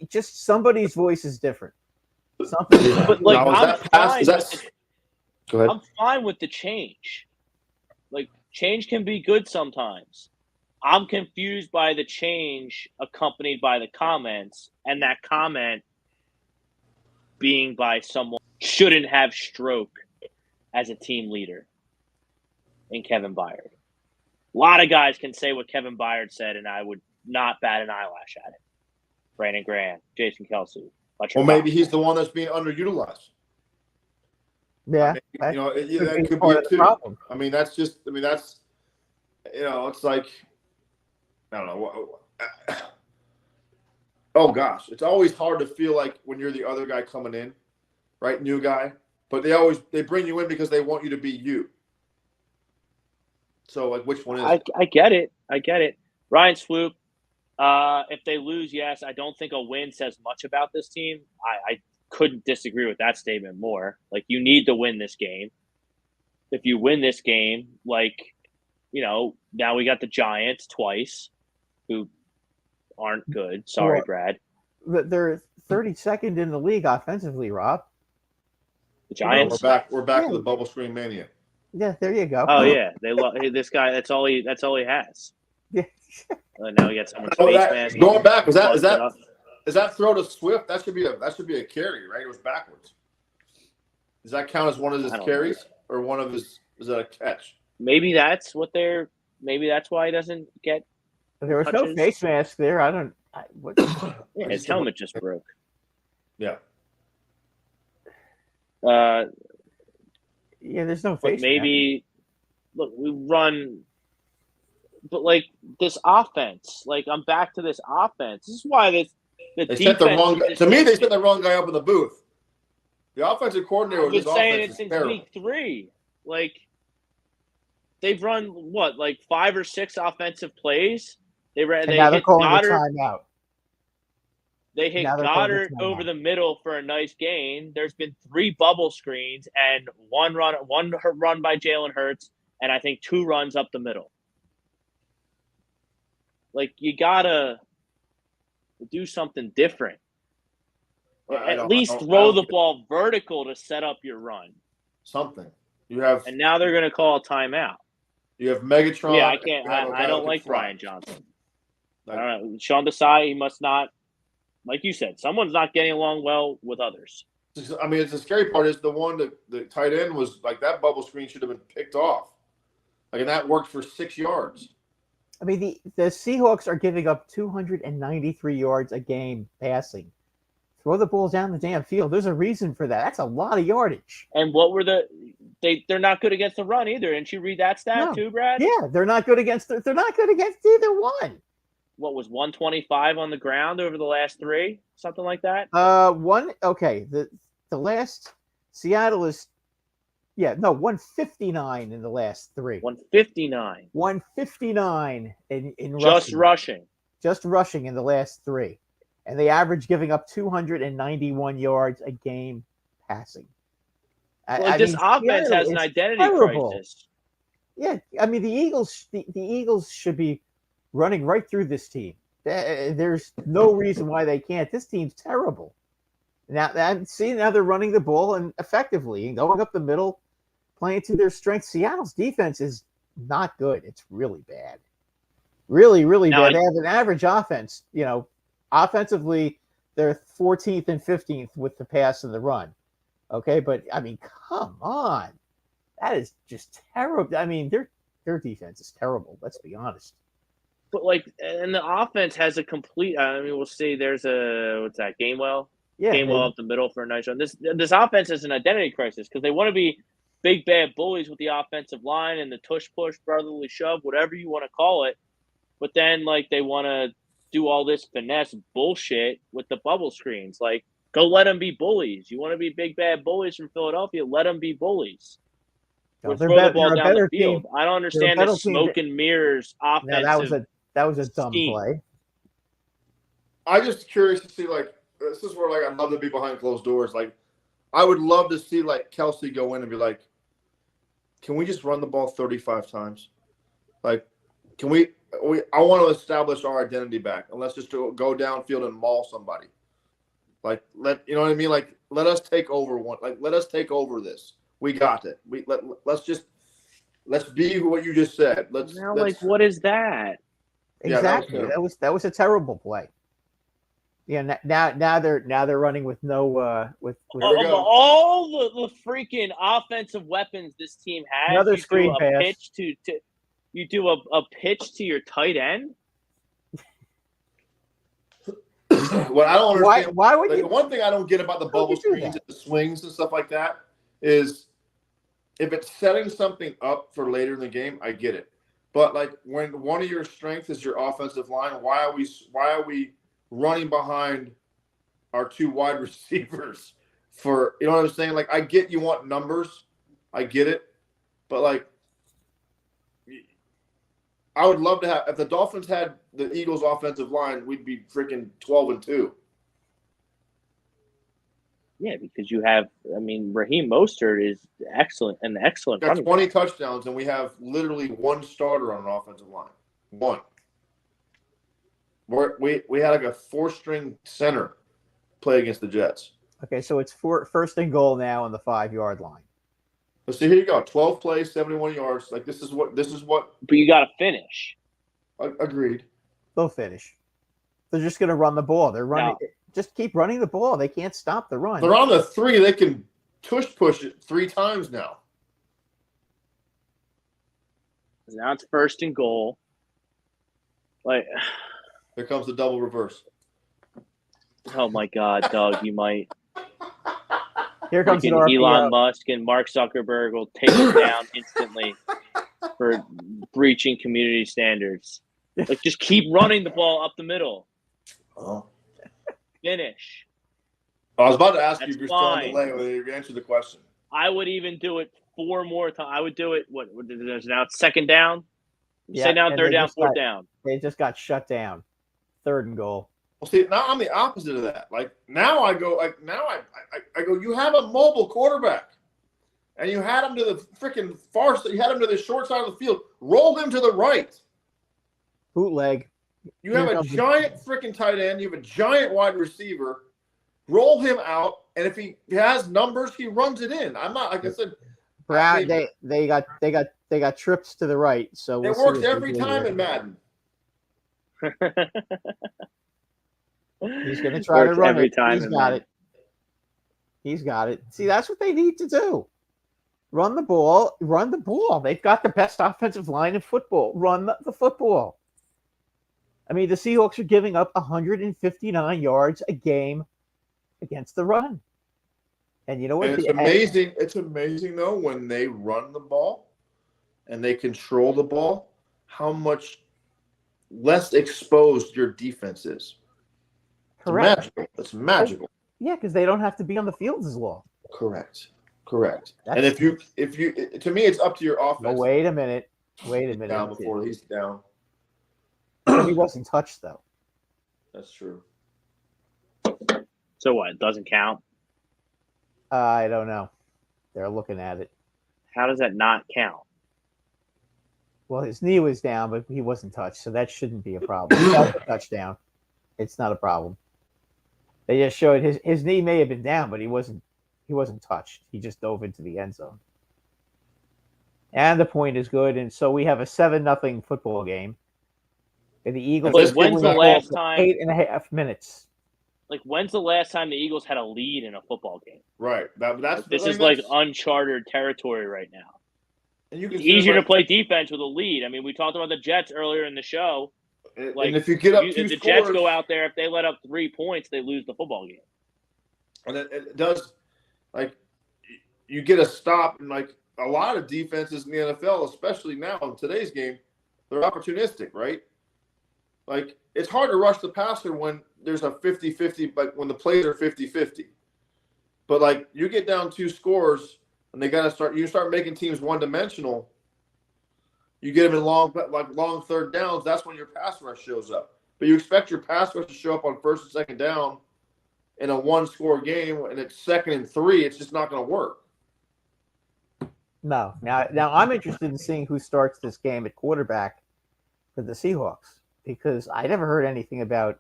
just somebody's voice is different. But like, Go ahead. I'm fine with the change. Like, change can be good sometimes. I'm confused by the change accompanied by the comments, and that comment being by someone shouldn't have stroke as a team leader in Kevin Byard. A lot of guys can say what Kevin Byard said, and I would not bat an eyelash at it. Brandon Graham, Jason Kelsey. Well, maybe he's the one that's being underutilized. Yeah. That could be it too. Problem. That's it's like, I don't know. Oh gosh, it's always hard to feel like when you're the other guy coming in, right? New guy, but they bring you in because they want you to be you. So like, which one is it? I get it. Ryan Swoop. If they lose, yes, I don't think a win says much about this team. I couldn't disagree with that statement more. Like, you need to win this game. If you win this game, now we got the Giants twice, who aren't good. Sorry, Brad. They're 32nd in the league offensively, Rob. The Giants. We're back to the bubble screen mania. Yeah, there you go. Oh yeah, they love this guy. That's all he has. Yeah. Now he got someone's face mask. Going back, is that throw to Swift? That should be a carry, right? It was backwards. Does that count as one of his carries or one of his? Is that a catch? Maybe that's why he doesn't get. There was no face mask there. Yeah, his helmet just broke. Yeah. There's no face. But maybe look, we run. But like this offense, I'm back to this offense. This is why the defense. Sent the wrong. To me, they sent the wrong guy up in the booth. The offensive coordinator. I've been saying it since week 3. They've run 5 or 6 offensive plays. They hit Goddard. They hit Goddard over the middle for a nice gain. There's been 3 bubble screens and one run by Jalen Hurts, and I think 2 runs up the middle. You gotta do something different. At least throw the ball vertical to set up your run. Something. You have, and now they're going to call a timeout. You have Megatron. Yeah, I can't. I don't like Brian Johnson. Sean Desai, he must not. Like you said, someone's not getting along well with others. It's the scary part is the tight end was that bubble screen should have been picked off. And that worked for 6 yards. The Seahawks are giving up 293 yards a game passing. Throw the ball down the damn field. There's a reason for that. That's a lot of yardage. And what were they're not good against the run either. Didn't you read that stat too, Brad? Yeah, they're not good against either one. What was 125 on the ground over the last 3? Something like that? The last Seattle is 159 in the last 3. 159. 159 in Just rushing. Just rushing in the last 3. And they average giving up 291 yards a game passing. This offense has an identity crisis. Yeah, I mean the Eagles should be running right through this team. There's no reason why they can't. This team's terrible. Now they're running the ball and effectively and going up the middle, playing to their strengths. Seattle's defense is not good. It's really bad. Really, really bad. They have an average offense. Offensively, they're 14th and 15th with the pass and the run. Okay, but I mean, come on. That is just terrible. I mean, their defense is terrible. Let's be honest. But and the offense has a complete. I mean, we'll see. There's Gainwell. Yeah, Gainwell up the middle for a nice run. This offense has an identity crisis because they want to be big bad bullies with the offensive line and the tush push, brotherly shove, whatever you want to call it. But then they want to do all this finesse bullshit with the bubble screens. Go let them be bullies. You want to be big bad bullies from Philadelphia? Let them be bullies. Throw the ball down the field. I don't understand the smoke and mirrors offensive. That was a dumb scheme. play. I'm just curious to see this is where I'd love to be behind closed doors. I would love to see Kelsey go in and be like, can we just run the ball 35 times? Can we I want to establish our identity back, and let's just go downfield and maul somebody. You know what I mean? Let us take over one. Let us take over this. We got it. Let's be what you just said. What is that? Exactly. Yeah, that was a terrible play. Yeah. Now they're running with no with all the freaking offensive weapons this team has. Another screen pass. You do a pitch to your tight end. What I don't understand. Why would you? The one thing I don't get about the bubble screens and the swings and stuff like that is if it's setting something up for later in the game, I get it. But when one of your strengths is your offensive line, why are we running behind our 2 wide receivers for, you know what I'm saying? I get you want numbers. I get it. But I would love to have, if the Dolphins had the Eagles offensive line, we'd be freaking 12-2. Yeah, because you have, Raheem Mostert is excellent. Got 20 touchdowns, and we have literally 1 starter on an offensive line. 1. We had a 4-string center play against the Jets. Okay, so it's first and goal now on the 5-yard line. Let's see. Here you go. 12 plays, 71 yards. This is what. But you got to finish. Agreed. They'll finish. They're just going to run the ball. They're running. No. Just keep running the ball. They can't stop the run. They're on the 3. They can push it 3 times now. Now it's first and goal. Here comes the double reverse. Oh my God, Doug! You might. Here comes Elon Musk and Mark Zuckerberg will take it down instantly for breaching community standards. Just keep running the ball up the middle. Oh. Finish. I was about to ask you if you're fine. still on the lane whether you answered the question. I would even do it 4 more times. I would do it. What now? It's second down. Second down, third down, fourth down. They just got shut down. 3rd and goal. Well, see, now I'm the opposite of that. Now I go. I go. You have a mobile quarterback, and you had him to the freaking far side. You had him to the short side of the field. Roll him to the right. Bootleg. You have a giant freaking tight end. You have a giant wide receiver. Roll him out, and if he has numbers, he runs it in. I'm not, like I said. Brad, they got trips to the right, so it works every time in Madden. He's going to try to run every it. Time He's got it. He's got it. See, that's what they need to do. Run the ball. Run the ball. They've got the best offensive line in football. Run the football. The Seahawks are giving up 159 yards a game against the run. And you know what? And it's amazing. It's amazing, though, when they run the ball and they control the ball, how much less exposed your defense is. Correct. It's magical. Yeah, because they don't have to be on the field as long. Correct. Correct. That's- And if you, to me, it's up to your offense. No, wait a minute. Down before he's down. He wasn't touched though. That's true. So what? It doesn't count? I don't know. They're looking at it. How does that not count? Well, his knee was down, but he wasn't touched, so that shouldn't be a problem. That's a touchdown. It's not a problem. They just showed his knee may have been down, but he wasn't touched. He just dove into the end zone. And the point is good, and so we have a 7-0 football game. And the Eagles. Like, when's the last time? 8.5 minutes. Like, when's the last time the Eagles had a lead in a football game? Right. This is like uncharted territory right now. And you can it's easier to play defense with a lead. I mean, we talked about the Jets earlier in the show. Like, and if you get up if the Jets go out there, if they let up 3 points, they lose the football game. And it does, like, you get a stop, and like a lot of defenses in the NFL, especially now in today's game, they're opportunistic, right? Like, it's hard to rush the passer when there's a 50-50, like when the plays are 50-50. But like, you get down 2 scores, and they got to start making teams one-dimensional. You get them in long third downs. That's when your pass rush shows up. But you expect your pass rush to show up on first and second down in a 1-score game, and it's 2nd and 3. It's just not going to work. No. Now I'm interested in seeing who starts this game at quarterback for the Seahawks, because I never heard anything about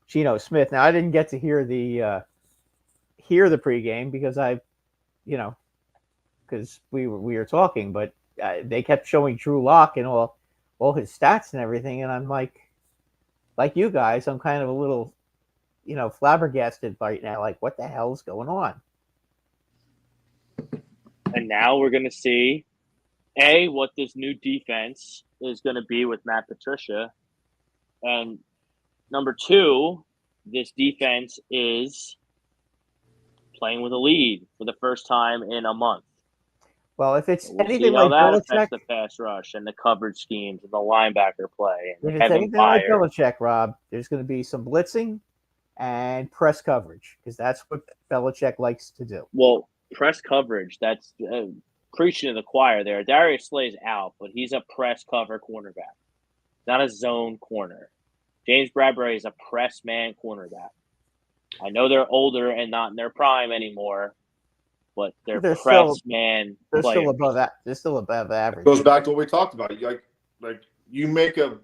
Geno Smith. Now I didn't get to hear the pregame because because we were talking, but they kept showing Drew Lock and all his stats and everything, and I'm like you guys, I'm kind of a little, flabbergasted right now. Like, what the hell is going on? And now we're going to see, what this new defense is going to be with Matt Patricia. And number 2, this defense is playing with a lead for the first time in a month. Well, if it's We'll anything see how like that Belichick, affects the pass rush and the coverage schemes and the linebacker play. And if it's Kevin anything like Byard. Belichick, Rob, there's going to be some blitzing and press coverage, because that's what Belichick likes to do. Well, press coverage, that's preaching to the choir there. Darius Slay's out, but he's a press cover cornerback, not a zone corner. James Bradbury is a press man cornerback. I know they're older and not in their prime anymore, but they're press man They're players. still above that. They're still above average. Goes back to what we talked about. Like you make a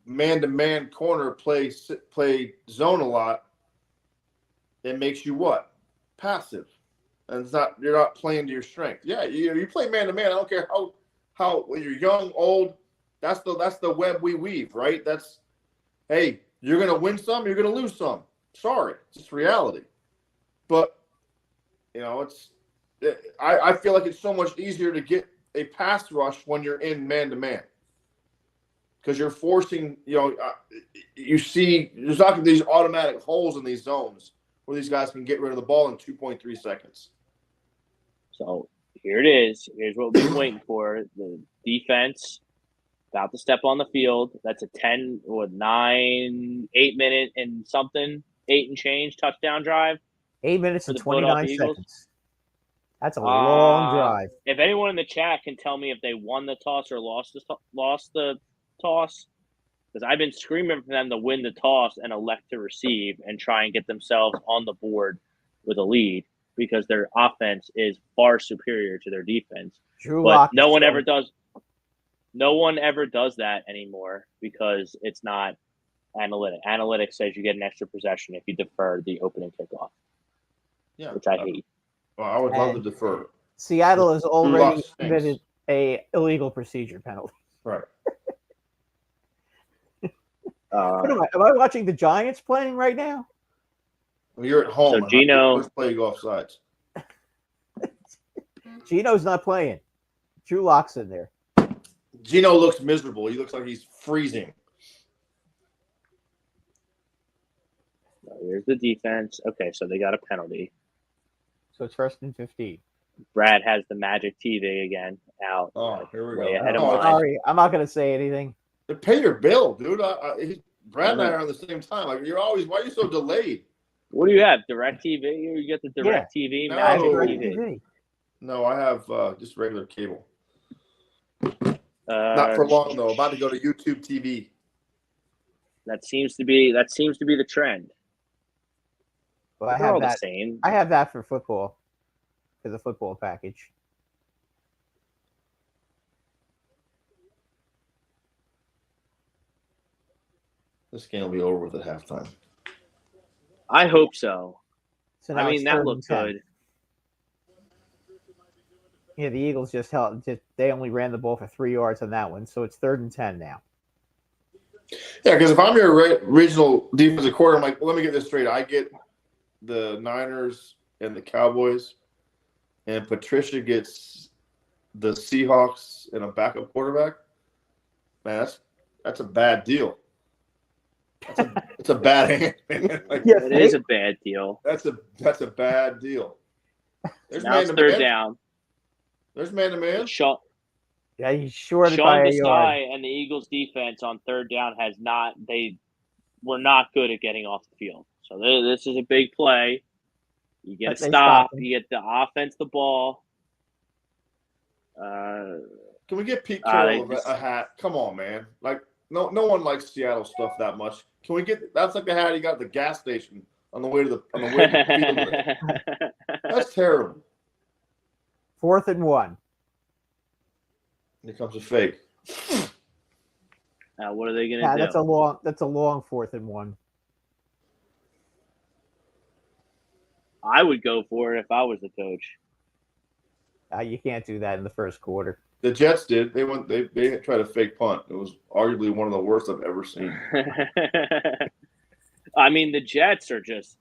man-to-man corner play zone a lot. It makes you what? Passive, and you're not playing to your strength. Yeah, you play man-to-man. I don't care how when you're young, old. That's the web we weave, right? Hey, you're gonna win some, you're gonna lose some. Sorry, it's just reality. But I feel like it's so much easier to get a pass rush when you're in man-to-man, because you're forcing. You see, there's not these automatic holes in these zones where these guys can get rid of the ball in 2.3 seconds. So here it is. Here's what we've been waiting for. The defense about to step on the field. That's a 8 minute and something, 8 and change touchdown drive. 8 minutes and for the Philadelphia 29 Eagles. seconds. That's a long drive. If anyone in the chat can tell me if they won the toss or lost the toss, because I've been screaming for them to win the toss and elect to receive and try and get themselves on the board with a lead, because their offense is far superior to their defense. Drew But Lock no one ever does that anymore, because it's not analytic. Analytics says you get an extra possession if you defer the opening kickoff, which I hate. Well, I would love to defer. Seattle has already stinks. committed a illegal procedure penalty. Right. What am I watching the Giants playing right now? When you're at home, So Geno- let's play you off sides. Geno's not playing. Drew Lock's in there. Geno looks miserable. He looks like he's freezing. Here's the defense. Okay, so they got a penalty. So it's 1st and 15. Brad has the magic TV again out. Oh, here we Way go. ahead of Oh, mine. Sorry, I'm not going to say anything. Pay your bill, dude. Brad and I are on the same time. Like, why are you so delayed? What do you have? DirecTV? You get the DirecTV, No. Magic Oh. TV. DirecTV. No, I have just regular cable. Not for long though. About to go to YouTube TV. That seems to be the trend. Well, I They're all have the that. same. I have that for football, for the football package. This game will be over with at halftime. I hope so. So now I mean, it's that 3rd looked and 10. good. Yeah, the Eagles just held. They only ran the ball for 3 yards on that one, so it's 3rd and 10 now. Yeah, because if I'm your regional defensive coordinator, I'm like, well, let me get this straight. I get the Niners and the Cowboys, and Patricia gets the Seahawks and a backup quarterback. Man, that's a bad deal. It's a bad hand. Like, Yes, It is a bad deal. that's a bad deal. There's Now it's 3rd down. There's man to man. Sean Yeah, he's short by a yard. Desai and the Eagles defense on 3rd down they were not good at getting off the field. So this is a big play. You get But a they stop. stopped him. You get the offense the ball. Can we get Pete they Carroll just- a hat? Come on, man. Like no one likes Seattle stuff that much. Can we get that's like the hat he got at the gas station on the way to the field. That's terrible. 4th and 1. Here comes a fake. Now what are they going to Yeah, do? that's a long 4th and 1. I would go for it if I was the coach. You can't do that in the first quarter. The Jets did. They tried a fake punt. It was arguably one of the worst I've ever seen. I mean, the Jets are just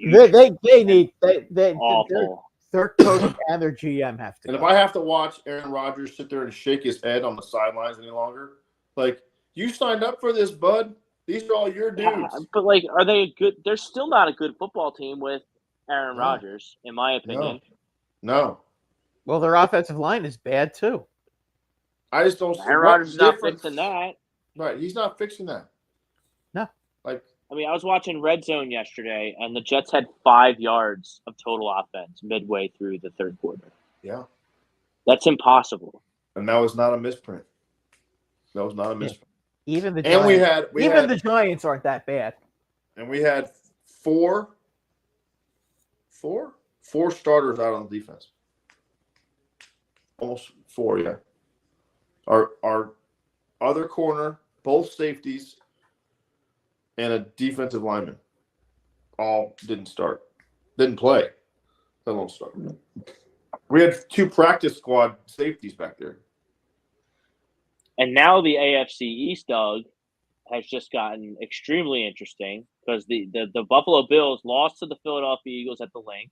They need awful. their coach and their GM have to. And if go. I have to watch Aaron Rodgers sit there and shake his head on the sidelines any longer, like, you signed up for this, bud. These are all your dudes. But like, are they a good? They're still not a good football team with Aaron No. Rodgers, in my opinion. No. Well, their offensive line is bad too. I just don't see Aaron what Rodgers is not difference- fixing that. Right. He's not fixing that. No. Like, I mean, I was watching Red Zone yesterday, and the Jets had 5 yards of total offense midway through the 3rd quarter. yeah. That's impossible. And that was not a misprint. That was not a misprint. Even the And Giants, we had the Giants aren't that bad. and we had four starters out on defense. Almost 4, yeah. Our other corner, both safeties, and a defensive lineman all didn't play. Let alone start. We had 2 practice squad safeties back there. And now the AFC East, Doug, has just gotten extremely interesting because the Buffalo Bills lost to the Philadelphia Eagles at the Link,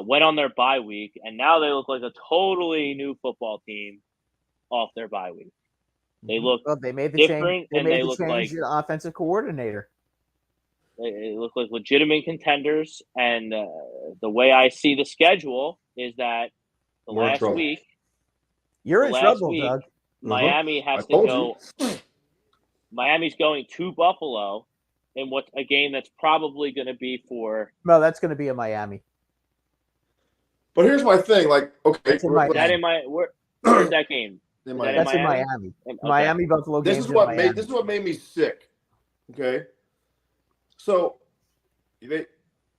went on their bye week, and now they look like a totally new football team off their bye week. They look Well, they made the different, change. They and made they the look change like to the offensive coordinator. they look like legitimate contenders. And the way I see the schedule is that the We're in last trouble. week, You're in last trouble, week, Doug. Miami has I to told go. Miami's going to Buffalo in what a game that's probably going to be for. No, that's going to be in Miami. But here's my thing. Like, okay, It's in Miami. That in my where's that game? in Is my that That's in Miami? Miami. Okay. Miami Buffalo. this games is in what Miami. made me sick. Okay, so they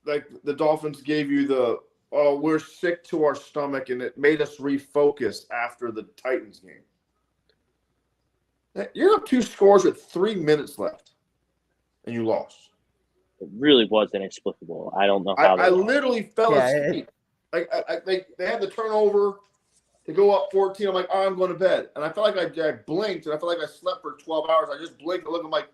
like the Dolphins gave you the we're sick to our stomach, and it made us refocus after the Titans game. You're up 2 scores with 3 minutes left, and you lost. It really was inexplicable. I don't know how. I literally fell Yeah, asleep. They had the turnover to go up 14. I'm like, oh, I'm going to bed. And I felt like I blinked, and I felt like I slept for 12 hours. I just blinked and looked. I'm like,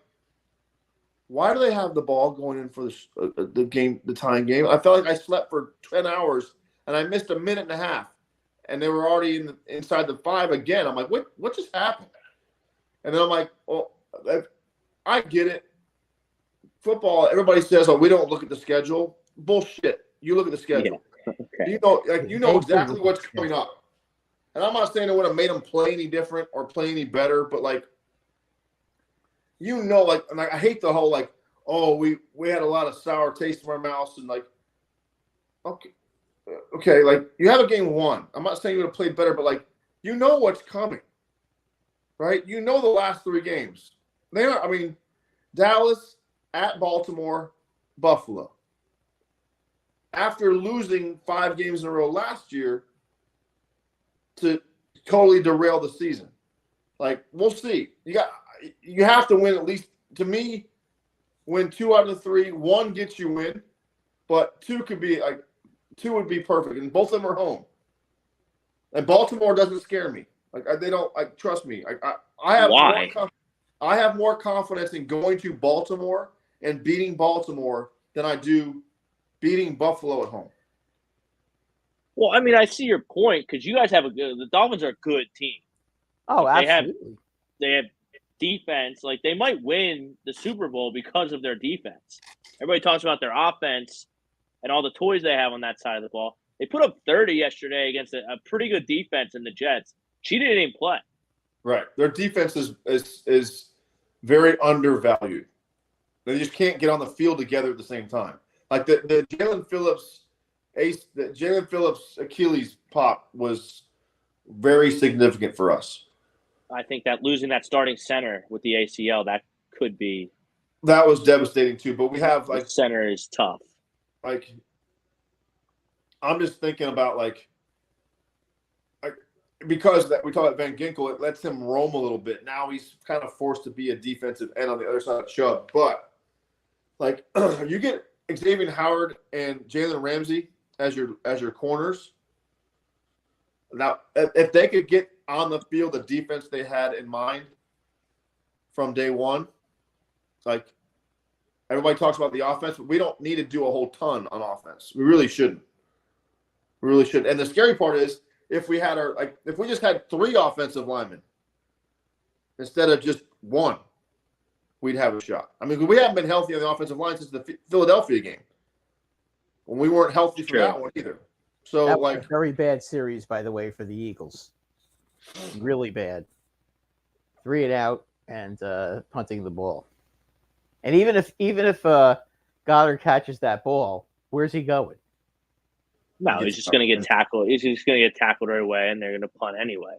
why do they have the ball going in for the game, the tying game? I felt like I slept for 10 hours, and I missed a minute and a half. And they were already inside the 5 again. I'm like, what just happened? And then I'm like, well, I get it. Football, everybody says, oh, we don't look at the schedule. Bullshit. You look at the schedule. Yeah. Okay. You know exactly what's coming up. And I'm not saying it would have made them play any different or play any better, but like, and I hate the whole oh, we had a lot of sour taste in our mouths and like, okay, like you have a game won. I'm not saying you're going to play better, but like you know what's coming, right? You know the last 3 games. They are. I mean, Dallas, at Baltimore, Buffalo. After losing 5 games in a row last year to totally derail the season. Like, we'll see. You have to win at least, to me, win 2 out of the 3. 1 gets you in, but 2 could be like 2 would be perfect, and both of them are home. And Baltimore doesn't scare me. Like they don't. Like trust me. I have Why? I have more confidence in going to Baltimore and beating Baltimore than I do beating Buffalo at home. Well, I mean, I see your point because you guys have the Dolphins are a good team. Oh, Like, absolutely. They have defense. Like they might win the Super Bowl because of their defense. Everybody talks about their offense and all the toys they have on that side of the ball. They put up 30 yesterday against a pretty good defense in the Jets. She didn't even play. Right. Their defense is very undervalued. They just can't get on the field together at the same time. Like the Jalen Phillips Achilles pop was very significant for us. I think that losing that starting center with the ACL, that could be. That was devastating too. But we have like center is tough. Like I'm just thinking about like because that we talk about Van Ginkel, it lets him roam a little bit. Now he's kind of forced to be a defensive end on the other side of Chubb. But like you get Xavier Howard and Jalen Ramsey as your corners. Now, if they could get on the field the defense they had in mind from day one, like everybody talks about the offense, but we don't need to do a whole ton on offense. We really shouldn't. We really shouldn't. And the scary part is if we just had 3 offensive linemen instead of just 1, we'd have a shot. I mean, we haven't been healthy on the offensive line since the Philadelphia game. When we weren't healthy for that one either. So that was a very bad series, by the way, for the Eagles. Really bad. 3 and out and punting the ball. And even if Goddard catches that ball, where's he going? No, he's just going to get tackled. He's just going to get tackled right away, and they're going to punt anyway.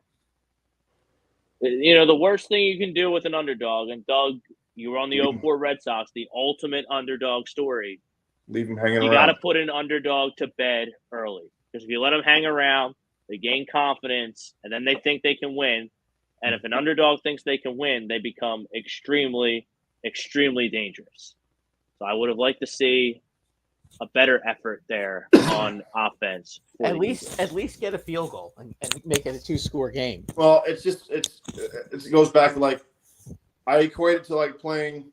You know, the worst thing you can do with an underdog, and Doug, you were on the 04 Red Sox, the ultimate underdog story. Leave them hanging around. You got to put an underdog to bed early. Because if you let them hang around, they gain confidence, and then they think they can win. And if an underdog thinks they can win, they become extremely, extremely dangerous. So I would have liked to see a better effort there on offense. At least get a field goal and make it a 2-score game. Well, it goes back to like I equate it to like playing.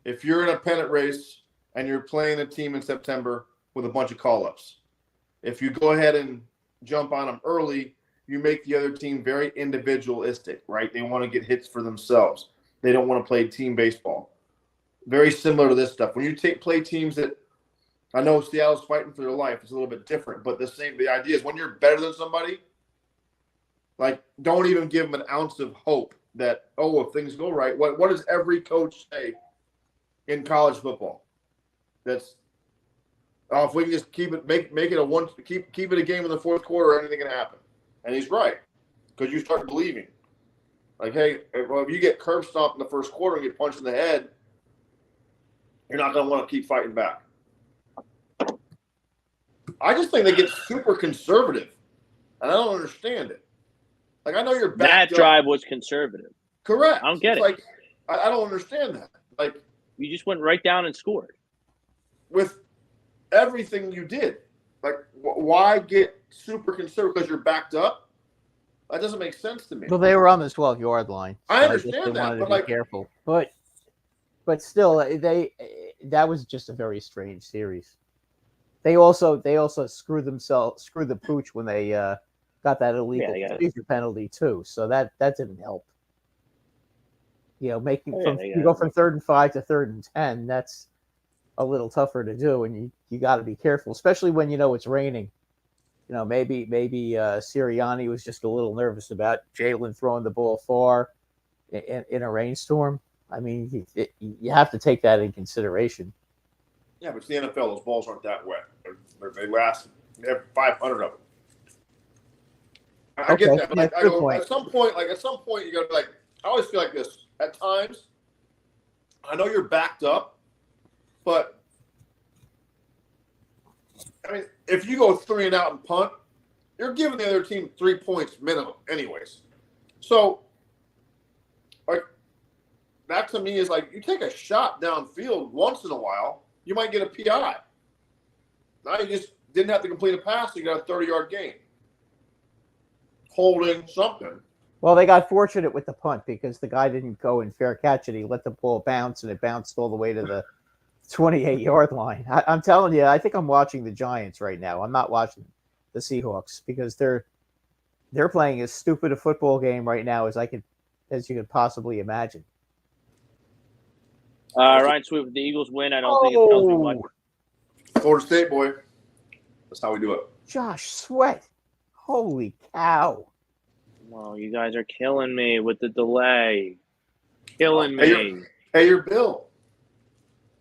If you're in a pennant race and you're playing a team in September with a bunch of call-ups, if you go ahead and jump on them early, you make the other team very individualistic, right? They want to get hits for themselves. They don't want to play team baseball. Very similar to this stuff. When you play teams that I know Seattle's fighting for their life, it's a little bit different, but the idea is when you're better than somebody, like don't even give them an ounce of hope that, oh, if things go right, what does every coach say in college football? That's if we can just keep it, make it keep it a game in the fourth quarter, anything can happen. And he's right, because you start believing. Like, hey, if you get curb stomped in the first quarter and get punched in the head, you're not going to want to keep fighting back. I just think they get super conservative, and I don't understand it. Like, I know you're back. That drive was conservative. Correct. I don't get it. Like, I don't understand that. Like, you just went right down and scored. With everything you did. Like, why get super conservative because you're backed up? That doesn't make sense to me. Well, they were on the 12-yard line. So I understand they that, wanted but to like, be careful. But still, that was just a very strange series. They also screwed the pooch when they got that illegal procedure penalty too. So that didn't help. You know, you go from 3rd and 5 to 3rd and 10. That's a little tougher to do, and you got to be careful, especially when you know it's raining. You know, maybe Sirianni was just a little nervous about Jalen throwing the ball far in a rainstorm. I mean, you have to take that in consideration. Yeah, but it's the NFL. Those balls aren't that wet. They last. They have 500 of them. I get that, but I go, at some point, you got to like. I always feel like this. At times, I know you're backed up, but I mean, if you go 3 and out and punt, you're giving the other team 3 points minimum, anyways. So, like, that to me is like you take a shot downfield once in a while, you might get a PI. Now you just didn't have to complete a pass, you got a 30-yard gain. Holding something. Well, they got fortunate with the punt because the guy didn't go in fair catch it. He let the ball bounce, and it bounced all the way to the 28-yard line. I'm telling you, I think I'm watching the Giants right now. I'm not watching the Seahawks because they're playing as stupid a football game right now as you could possibly imagine. Ryan Sweet with the Eagles win. I don't think it tells me much. Florida State, boy. That's how we do it. Josh Sweat. Holy cow. Well, you guys are killing me with the delay. Killing me. Pay your bill.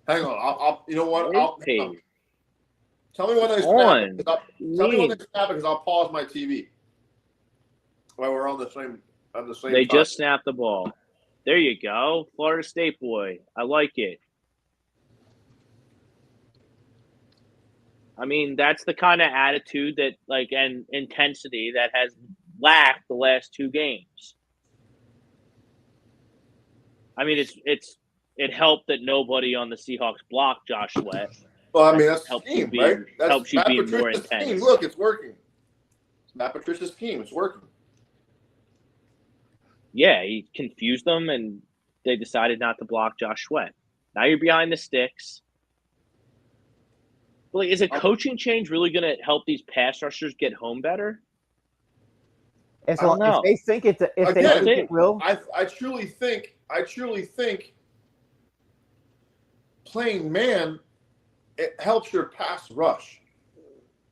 Hang on. I'll you know what? Tell me when they snap it. Tell me when they snap it because I'll pause my TV. While we're on the same They time. Just snapped the ball. There you go. Florida State boy. I like it. I mean, that's the kind of attitude that, like, and intensity that has lacked the last 2 games. I mean, it helped that nobody on the Seahawks blocked Josh Sweat. Well, I mean, that's the scheme, right? That helps you be more intense. Scheme. Look, it's working. It's Matt Patricia's scheme. It's working. Yeah, he confused them, and they decided not to block Josh Sweat. Now you're behind the sticks. Like, is a coaching change really going to help these pass rushers get home better? If they think it will. I truly think playing man, it helps your pass rush.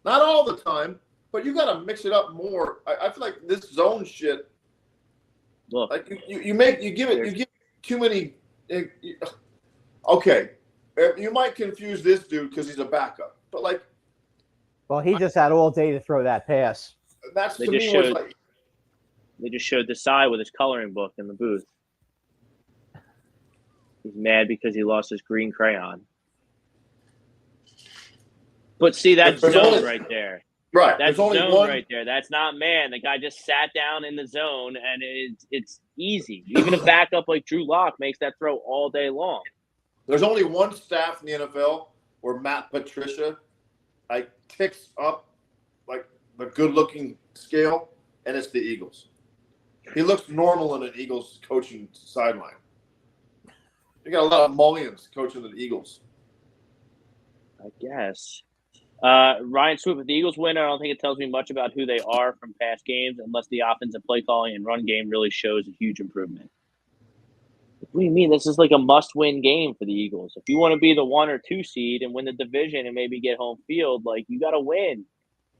Not all the time, but you got to mix it up more. I feel like this zone shit. Look, like you give too many. Okay, you might confuse this dude because he's a backup, but like. Well, he just had all day to throw that pass. That's They just showed Desai with his coloring book in the booth. He's mad because he lost his green crayon. But see, that's zone right there. Right. That's zone right there. That's not man. The guy just sat down in the zone, and it's easy. Even a backup like Drew Lock makes that throw all day long. There's only one staff in the NFL where Matt Patricia like ticks up like the good-looking scale, and it's the Eagles. He looks normal in an Eagles coaching sideline. You got a lot of mullions coaching the Eagles. I guess. Ryan Swoop, if the Eagles win, I don't think it tells me much about who they are from past games unless the offensive play calling and run game really shows a huge improvement. What do you mean? This is like a must-win game for the Eagles. If you want to be the 1 or 2 seed and win the division and maybe get home field, like, you got to win.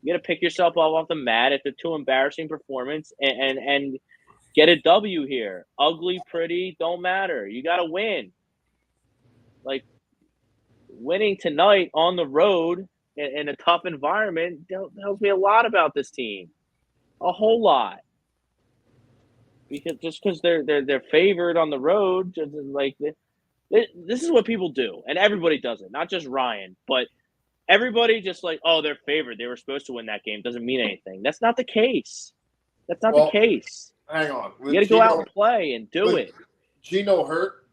You got to pick yourself up off the mat after 2 embarrassing performances and get a W here. Ugly, pretty, don't matter. You got to win. Like, winning tonight on the road in a tough environment tells me a lot about this team. A whole lot. Because they're favored on the road, just like this is what people do, and everybody does it. Not just Ryan, but everybody just like, oh, they're favored. They were supposed to win that game. Doesn't mean anything. That's not the case. That's not the case. Hang on. You got to go out and play and do it. Geno hurt.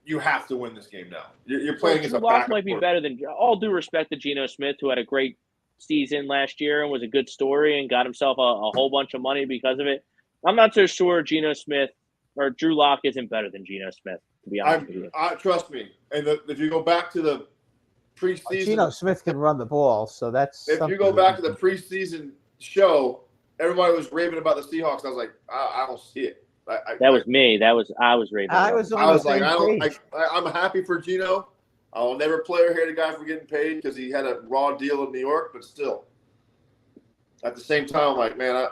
You have to win this game now. You're playing as a backup. Might be better than all due respect to Geno Smith, who had a great season last year and was a good story and got himself a whole bunch of money because of it. I'm not so sure Geno Smith or Drew Lock isn't better than Geno Smith, to be honest with you. Trust me. And if you go back to the preseason, Geno Smith can run the ball, so that's. If you go back to the preseason show, everybody was raving about the Seahawks. I was like, I don't see it. That was me. I was raving. I was like, I'm happy for Geno. I'll never play or hate a guy for getting paid because he had a raw deal in New York, but still, at the same time, I'm like, man,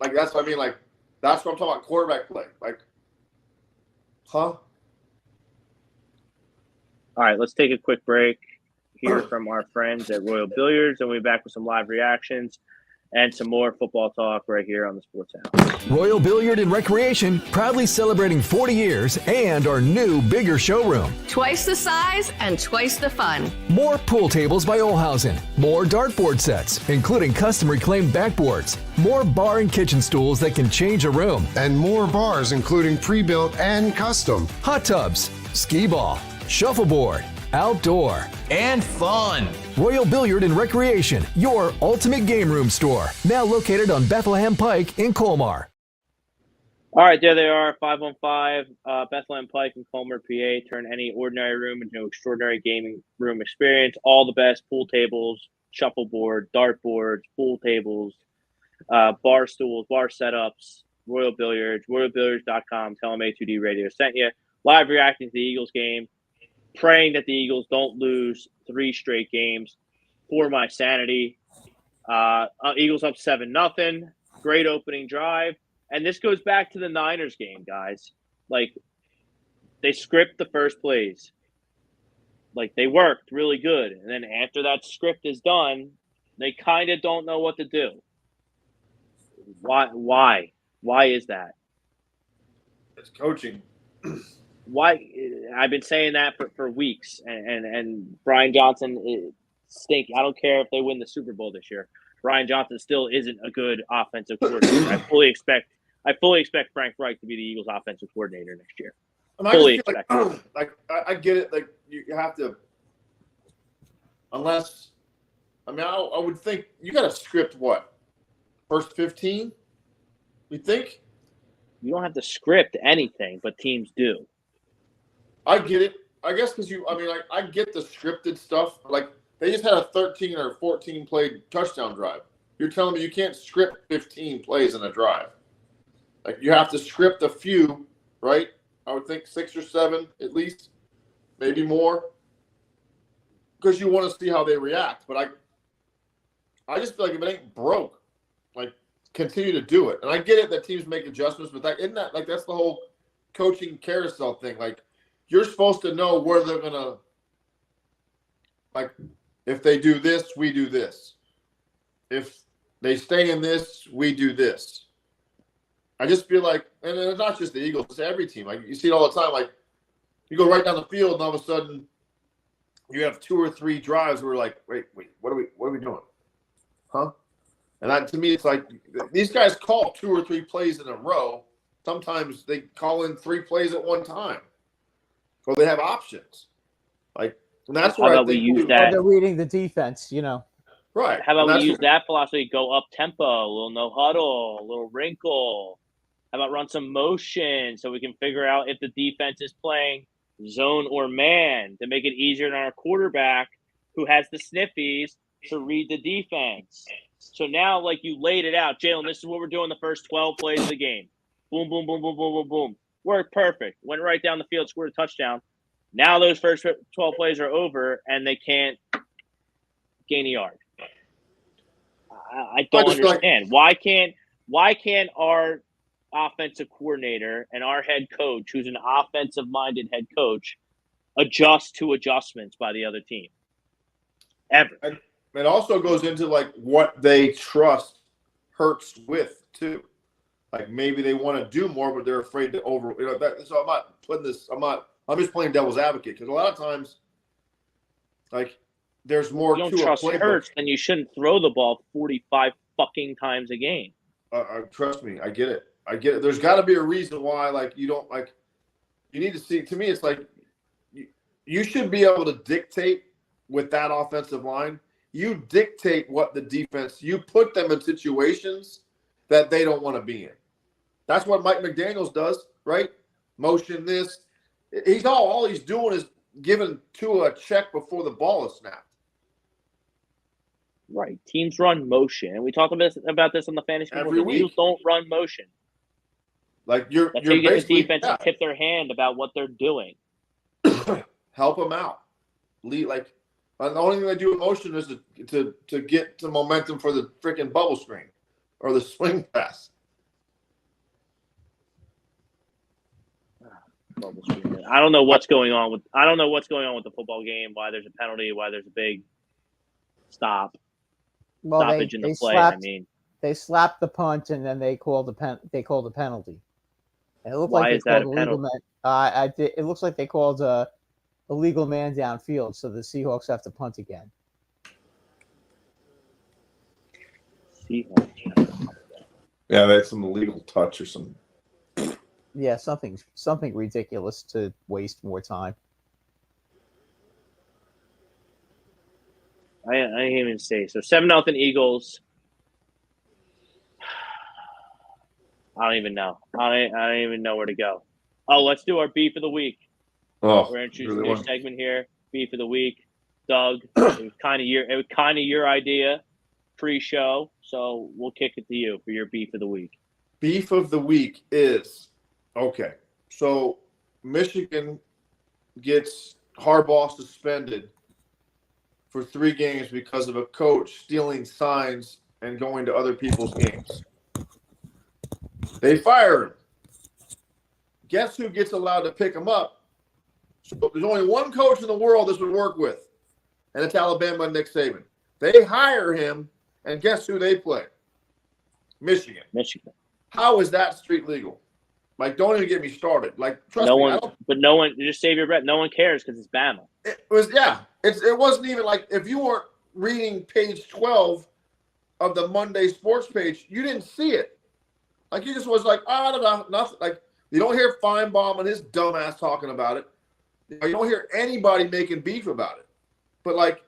that's what I mean. Like, that's what I'm talking about. Quarterback play. Like, huh? All right, let's take a quick break. Hear from our friends at Royal Billiards, and we'll be back with some live reactions and some more football talk right here on the Sports House. Royal Billiard and Recreation, proudly celebrating 40 years and our new, bigger showroom. Twice the size and twice the fun. More pool tables by Olhausen. More dartboard sets, including custom reclaimed backboards. More bar and kitchen stools that can change a room. And more bars, including pre-built and custom. Hot tubs, skee ball, shuffleboard, outdoor, and fun. Royal Billiard and Recreation, your ultimate game room store. Now located on Bethlehem Pike in Colmar. All right, there they are, 515 Bethlehem Pike in Colmar, PA. Turn any ordinary room into an extraordinary gaming room experience. All the best pool tables, shuffleboard, dartboards, pool tables, bar stools, bar setups, Royal Billiards, royalbilliards.com. Tell them A2D Radio sent you. Live reacting to the Eagles game. Praying that the Eagles don't lose 3 straight games for my sanity. Eagles up 7-0. Great opening drive. And this goes back to the Niners game, guys. Like, they script the first plays. Like, they worked really good. And then after that script is done, they kind of don't know what to do. Why? Why is that? It's coaching. Why? I've been saying that for weeks, and Brian Johnson stink. I don't care if they win the Super Bowl this year. Brian Johnson still isn't a good offensive coordinator. I fully expect Frank Reich to be the Eagles' offensive coordinator next year. Fully expect. I get it. Like, you have to, unless, I mean, I would think you got to script what? First 15? You think? You don't have to script anything, but teams do. I get it. I guess because I get the scripted stuff. Like, they just had a 13 or 14 play touchdown drive. You're telling me you can't script 15 plays in a drive. Like, you have to script a few, right? I would think 6 or 7 at least, maybe more, because you want to see how they react. But I just feel like if it ain't broke, like, continue to do it. And I get it that teams make adjustments, but that's the whole coaching carousel thing. Like, you're supposed to know where they're going to, like, if they do this, we do this. If they stay in this, we do this. I just feel like, and it's not just the Eagles, it's every team. Like, you see it all the time. Like, you go right down the field, and all of a sudden, you have 2 or 3 drives where we're like, wait, what are we doing? Huh? And to me, it's like these guys call 2 or 3 plays in a row. Sometimes they call in 3 plays at one time. So they have options. Like, and that's why we use that. They're reading the defense, Right. How about we use that philosophy? Go up tempo, a little no huddle, a little wrinkle. How about run some motion so we can figure out if the defense is playing zone or man to make it easier on our quarterback who has the sniffies to read the defense. So now, like, you laid it out. Jalen, this is what we're doing the first 12 plays of the game. Boom, boom, boom, boom, boom, boom, boom. Worked perfect. Went right down the field, scored a touchdown. Now those first 12 plays are over, and they can't gain a yard. I don't understand. Why can't our offensive coordinator and our head coach, who's an offensive-minded head coach, adjust to adjustments by the other team? Ever. And it also goes into, like, what they trust Hurts with, too. Like, maybe they want to do more, but they're afraid to so I'm not putting this – I'm just playing devil's advocate, because a lot of times, like, there's more to a playbook. You don't trust Hurts, then you shouldn't throw the ball 45 fucking times a game. Trust me, I get it. There's got to be a reason why, like, you don't, like, you need to see – to me, it's like you should be able to dictate with that offensive line. You dictate what the defense – you put them in situations that they don't want to be in. That's what Mike McDaniels does, right? Motion this. He's all he's doing is giving Tua a check before the ball is snapped. Right. Teams run motion. And we talked about this on the fantasy every week. Teams don't run motion. Like, you're how you get the defense to tip their hand about what they're doing. Help them out. The only thing they do with motion is to get the momentum for the freaking bubble screen or the swing pass. mobile screen. I don't know what's going on with the football game. Why there's a penalty? Why there's a big stoppage in the play? They slapped the punt and then they called the penalty. And it looked Why like is that a penalty? It looks like they called a illegal man downfield, so the Seahawks have to punt again. Yeah, that's some illegal touch or something. Yeah, something ridiculous to waste more time. I didn't even say. So 7-0 Eagles. I don't even know. I don't even know where to go. Oh, let's do our beef of the week. Oh, we're introducing a new segment here. Beef of the week. Doug, it was kind of your idea pre-show, so we'll kick it to you for your beef of the week. Beef of the week is okay. So Michigan gets Harbaugh suspended for 3 games because of a coach stealing signs and going to other people's games. They fire him. Guess who gets allowed to pick him up? So there's only one coach in the world this would work with, and it's Alabama and Nick Saban. They hire him, and guess who they play? Michigan. How is that street legal? Like, don't even get me started. Like, trust me. Just save your breath. No one cares because it's Bama. It wasn't even like, if you weren't reading page 12 of the Monday sports page, you didn't see it. Like, you just was like, nothing. Like, you don't hear Feinbaum and his dumbass talking about it. You don't hear anybody making beef about it. But like,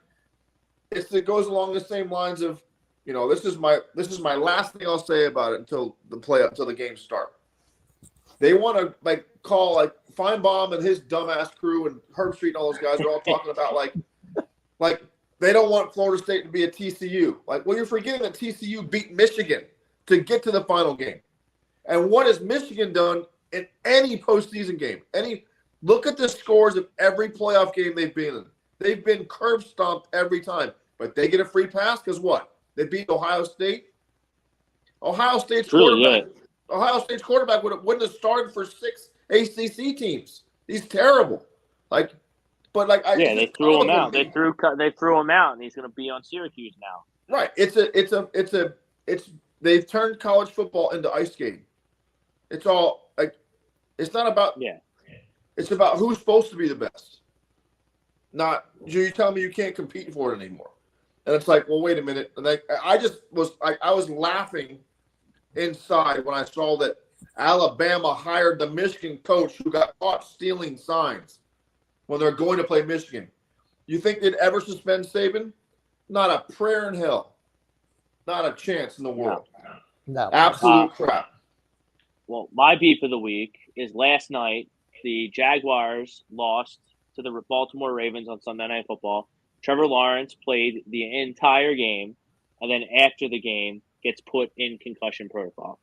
it goes along the same lines of, this is my last thing I'll say about it until the games start. They want to call Feinbaum and his dumbass crew and Herb Street and all those guys are all talking about like they don't want Florida State to be a TCU. Like, well, you're forgetting that TCU beat Michigan to get to the final game. And what has Michigan done in any postseason game? Look at the scores of every playoff game they've been in. They've been curb stomped every time. But they get a free pass because what? They beat Ohio State. Ohio State's quarterback wouldn't have started for 6 ACC teams. He's terrible. They threw him out. They threw him out, and he's going to be on Syracuse now. Right. They've turned college football into ice skating. It's all it's not about It's about who's supposed to be the best. Not you tell me you can't compete for it anymore. And it's like, well, wait a minute. And I was laughing inside when I saw that Alabama hired the Michigan coach who got caught stealing signs when they're going to play Michigan. You think they'd ever suspend Saban? Not a prayer in hell. Not a chance in the world. No. Absolute crap. Well, my beef of the week is last night the Jaguars lost to the Baltimore Ravens on Sunday Night Football. Trevor Lawrence played the entire game, and then after the game gets put in concussion protocol.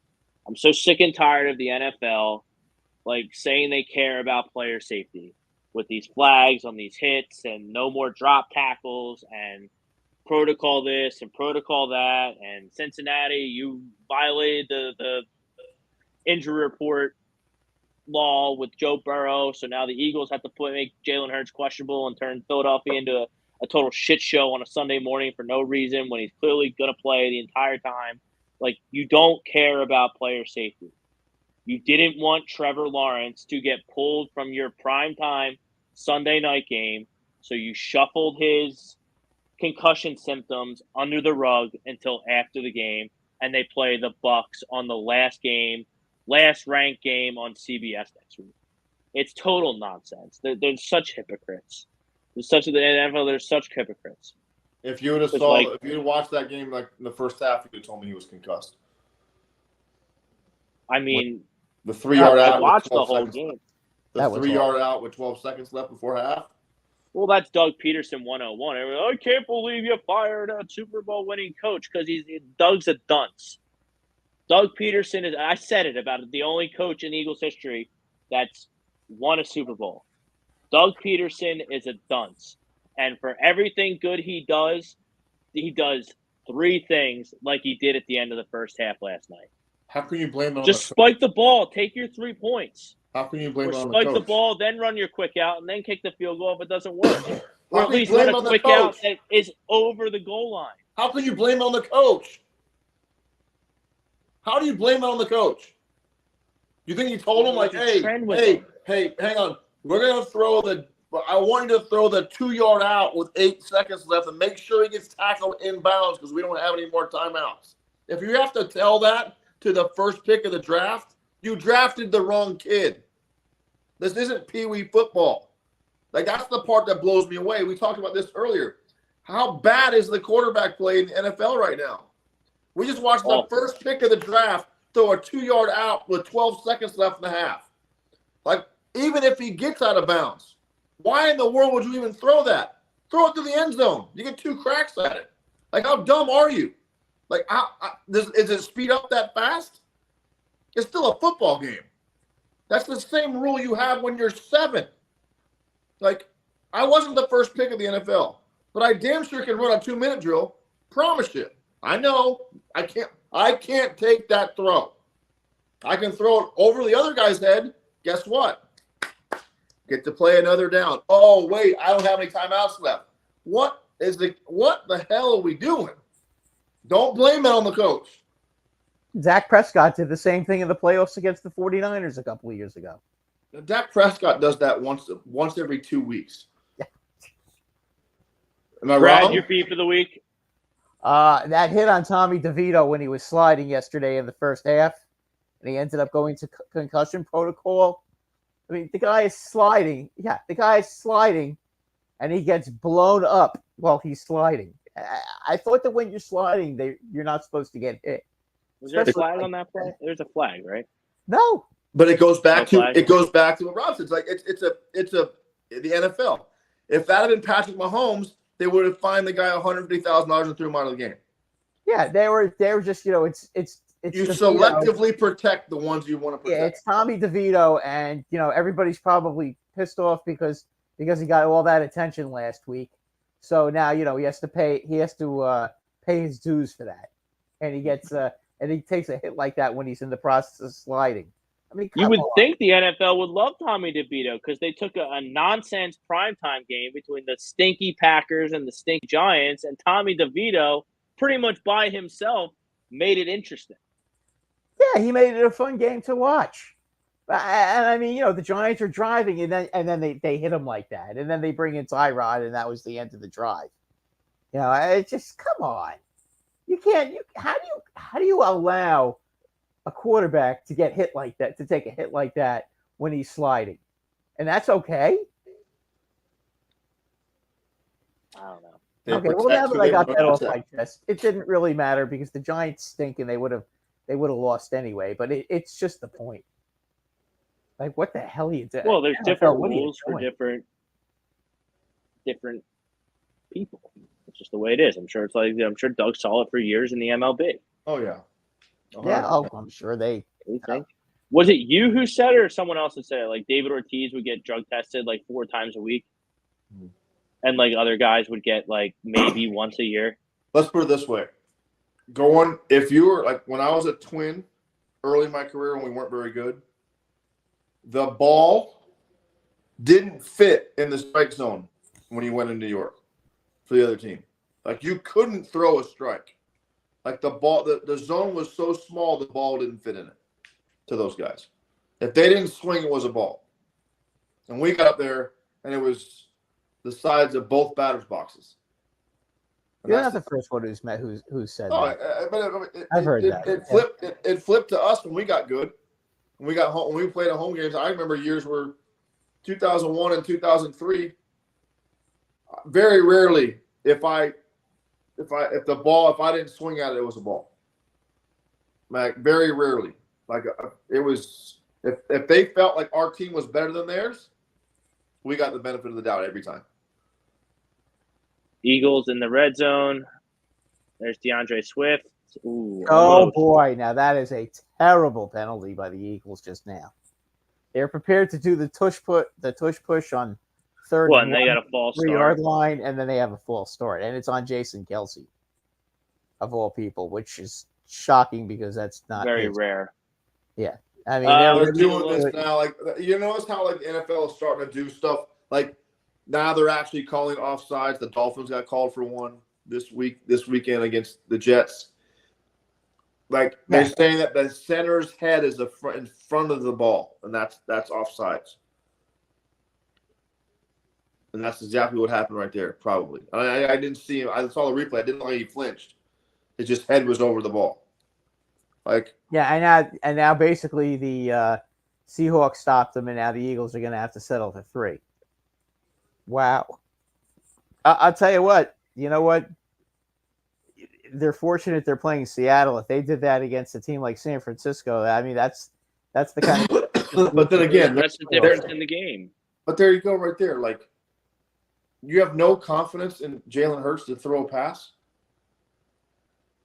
I'm so sick and tired of the NFL saying they care about player safety with these flags on these hits and no more drop tackles and protocol this and protocol that. And Cincinnati, you violated the injury report law with Joe Burrow, so now the Eagles have to make Jalen Hurts questionable and turn Philadelphia into a total shit show on a Sunday morning for no reason when he's clearly going to play the entire time. You don't care about player safety. You didn't want Trevor Lawrence to get pulled from your primetime Sunday night game, so you shuffled his concussion symptoms under the rug until after the game, and they play the Bucs on the last ranked game on CBS next week. It's total nonsense. They're such hypocrites. The NFL, they're such hypocrites. If you would have if you watched that game in the first half, you would have told me he was concussed. I mean, the 3-yard out. I watched the whole game. The 3-yard out with 12 seconds left before half. Well, that's Doug Peterson 101. I can't believe you fired a Super Bowl winning coach because Doug's a dunce. Doug Peterson is. I said it about it, the only coach in Eagles history that's won a Super Bowl. Doug Peterson is a dunce. And for everything good he does 3 things like he did at the end of the first half last night. How can you blame him? Just spike the ball. Take your 3 points. How can you blame Or it on the spike coach? the ball, then run your quick out, and then kick the field goal if it doesn't work. Or How at can you least blame run it a on the quick out coach? that is over the goal line. How can you blame it on the coach? How do you blame it on the coach? You think he told him, like, hey, hang on. We're going to throw I want you to throw the 2-yard out with 8 seconds left and make sure he gets tackled inbounds because we don't have any more timeouts. If you have to tell that to the first pick of the draft, you drafted the wrong kid. This isn't Pee-wee football. Like, that's the part that blows me away. We talked about this earlier. How bad is the quarterback play in the NFL right now? We just watched the first pick of the draft throw a 2-yard out with 12 seconds left in the half. Like, even if he gets out of bounds, why in the world would you even throw that? Throw it to the end zone. You get 2 cracks at it. Like, how dumb are you? Like, is it speed up that fast? It's still a football game. That's the same rule you have when you're 7. Like, I wasn't the first pick of the NFL, but I damn sure can run a 2-minute drill. Promise you. I know I can't take that throw. I can throw it over the other guy's head. Guess what? Get to play another down. Oh, wait, I don't have any timeouts left. What the hell are we doing? Don't blame it on the coach. Dak Prescott did the same thing in the playoffs against the 49ers a couple of years ago. Dak Prescott does that once every 2 weeks. Yeah. Am I wrong? Your beef of the week? That hit on Tommy DeVito when he was sliding yesterday in the first half, and he ended up going to concussion protocol. I mean, the guy is sliding. Yeah, the guy is sliding, and he gets blown up while he's sliding. I thought that when you're sliding, you're not supposed to get hit. Was there a flag on that play? There's a flag, right? No. But it goes back to what Rob said. It's like it's the NFL. If that had been Patrick Mahomes, they would have fined the guy $150,000 and threw him out of the game. Yeah, they were just, you selectively protect the ones you want to protect. Yeah, it's Tommy DeVito, and everybody's probably pissed off because he got all that attention last week. So now he has to pay his dues for that, and he gets and he takes a hit like that when he's in the process of sliding. I mean, you would think the NFL would love Tommy DeVito because they took a nonsense primetime game between the stinky Packers and the stinky Giants, and Tommy DeVito pretty much by himself made it interesting. Yeah, he made it a fun game to watch. And I mean, the Giants are driving, and then they hit him like that, and then they bring in Tyrod, and that was the end of the drive. It's just, come on. You can't. How do you allow a quarterback to get hit like that, to take a hit like that when he's sliding? And that's okay? I don't know. Okay, well, now that I got that off my chest, it didn't really matter because the Giants stink and they would have lost anyway. But it's just the point. Like, what the hell are you doing? Well, there's different rules for different people. It's just the way it is. I'm sure Doug saw it for years in the MLB. Oh yeah. Yeah, I'm sure they think. Was it you who said it or someone else that said it? Like David Ortiz would get drug tested like 4 times a week. And like other guys would get like maybe once a year. Let's put it this way. If you were like when I was a Twin early in my career when we weren't very good, the ball didn't fit in the strike zone when he went in New York for the other team. Like you couldn't throw a strike. Like the zone was so small, the ball didn't fit in it to those guys. If they didn't swing, it was a ball. And we got up there, and it was the sides of both batters' boxes. And you're not the first one who said that. I've heard that. It flipped to us when we got good. When we got home, when we played at home games, I remember years where 2001 and 2003. Very rarely, if I didn't swing at it, it was a ball. Like very rarely, like it was. If they felt like our team was better than theirs, we got the benefit of the doubt every time. Eagles in the red zone. There's DeAndre Swift. Ooh, oh boy! Now that is a terrible penalty by the Eagles just now. They're prepared to do the tush push on third. Well, and they got a false 3-yard line, and then they have a false start, and it's on Jason Kelce, of all people, which is shocking because that's not very rare. Yeah, I mean, they're doing this now. Like, you notice how like the NFL is starting to do stuff. Like now they're actually calling offsides. The Dolphins got called for one this weekend against the Jets. Like they're saying that the center's head is in front of the ball, and that's offsides. And that's exactly what happened right there, probably. I didn't see him. I saw the replay. I didn't know he flinched. His just head was over the ball. Like and now basically the Seahawks stopped them, and now the Eagles are going to have to settle for 3. Wow. I'll tell you what. You know what? They're fortunate they're playing Seattle. If they did that against a team like San Francisco, I mean that's the kind of. But then again, that's the difference in the game. But there you go, right there. Like you have no confidence in Jalen Hurts to throw a pass.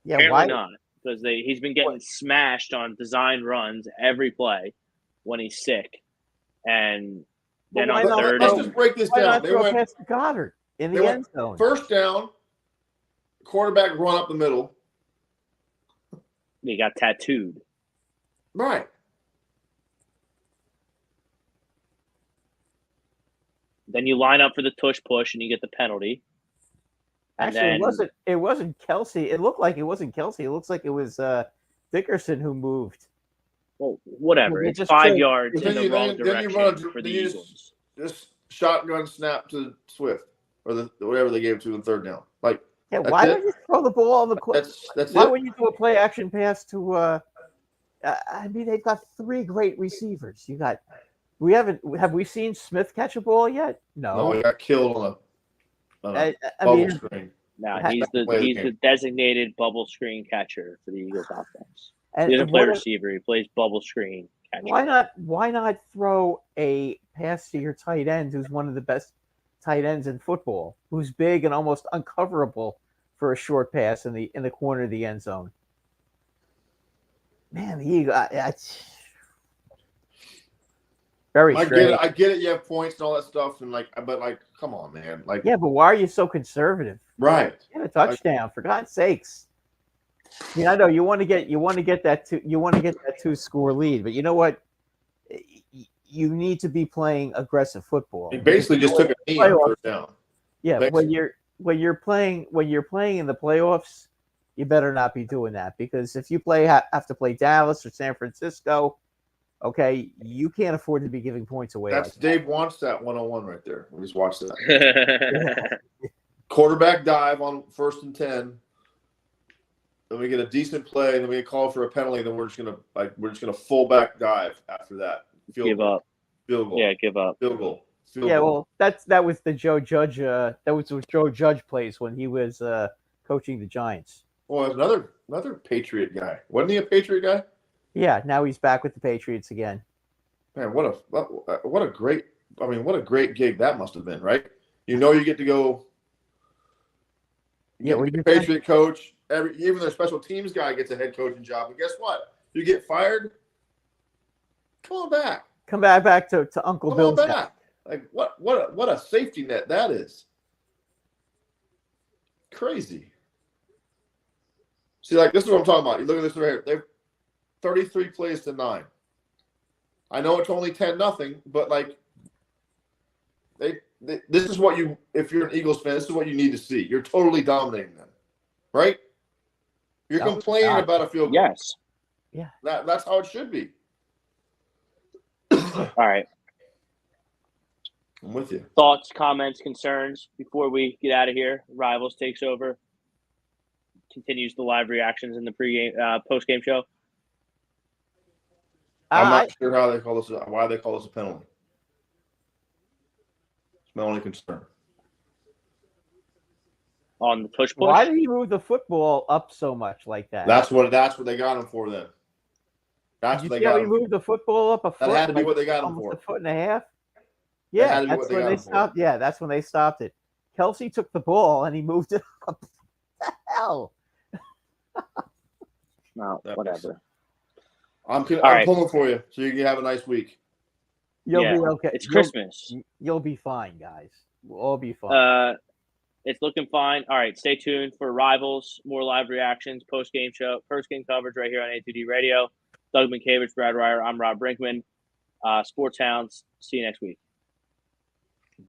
Yeah, apparently why not? Because he's been getting smashed on design runs every play when he's sick, and then on third. Let's just break this down. They went past Goddard in the end zone. First down. Quarterback run up the middle. He got tattooed. Right. Then you line up for the tush push and you get the penalty. Actually, it wasn't Kelsey. It looked like it wasn't Kelsey. It looks like it was Dickerson who moved. Well, whatever. It's 5 yards in the wrong direction for the Eagles. Just shotgun snap to Swift or whatever they gave to in third down. Like. Yeah, why don't you throw the ball on the why would you do a play action pass to I mean they've got 3 great receivers. Have we seen Smith catch a ball yet? No, he got killed on a bubble screen. No, he's the designated bubble screen catcher for the Eagles offense. He doesn't play receiver, he plays bubble screen catcher. Why not throw a pass to your tight end who's one of the best tight ends in football, who's big and almost uncoverable for a short pass in the corner of the end zone? Man, the Eagle, very strange. I get it. You have points and all that stuff, but come on, man. Yeah, but why are you so conservative? Right. Get a touchdown, for God's sakes. I mean, I know you want to get that 2-score lead, but you know what? You need to be playing aggressive football. He basically just took a knee on first down. Yeah, basically. when you're playing in the playoffs, you better not be doing that, because if you have to play Dallas or San Francisco, okay, you can't afford to be giving points away. That's Dave wants that 101 right there. We just watched that. Quarterback dive on 1st and 10. Then we get a decent play, and then we get called for a penalty. Then we're just gonna fullback dive after that. Give up. Field goal. Yeah, give up. Field goal. Well, that was the Joe Judge. That was what Joe Judge plays when he was coaching the Giants. Well, another Patriot guy. Wasn't he a Patriot guy? Yeah, now he's back with the Patriots again. Man, what a great gig that must have been, right? You get to go. Yeah, when you're Patriot coach. Even their special teams guy gets a head coaching job. But guess what? You get fired. Come on back. Come back to Uncle Come Bill's on back. Like what a safety net that is. Crazy. See, this is what I'm talking about. You look at this right here. They've 33 plays to 9. I know it's only 10-0, but this is what if you're an Eagles fan, this is what you need to see. You're totally dominating them, right? You're complaining about a field goal. Yes. Yeah. That's how it should be. All right. I'm with you. Thoughts, comments, concerns before we get out of here? Rivals takes over. Continues the live reactions in the post-game show. I'm not sure why they call this a penalty. It's my only concern. On the push. Why did he move the football up so much like that? That's what they got him for then. That's what they got him. He moved the football up a foot. That had to be what they got him for. A foot and a half. Yeah, that's when they stopped. Yeah, that's when they stopped it. Kelsey took the ball and he moved it up. What the hell? No, whatever. I'm pulling for you, so you can have a nice week. You'll be okay. It's Christmas. You'll be fine, guys. We'll all be fine. It's looking fine. All right, stay tuned for Rivals, more live reactions, post-game show, first game coverage right here on A2D Radio. Doug Minkiewicz, Brad Reier. I'm Rob Brinkman. Sports Hounds. See you next week.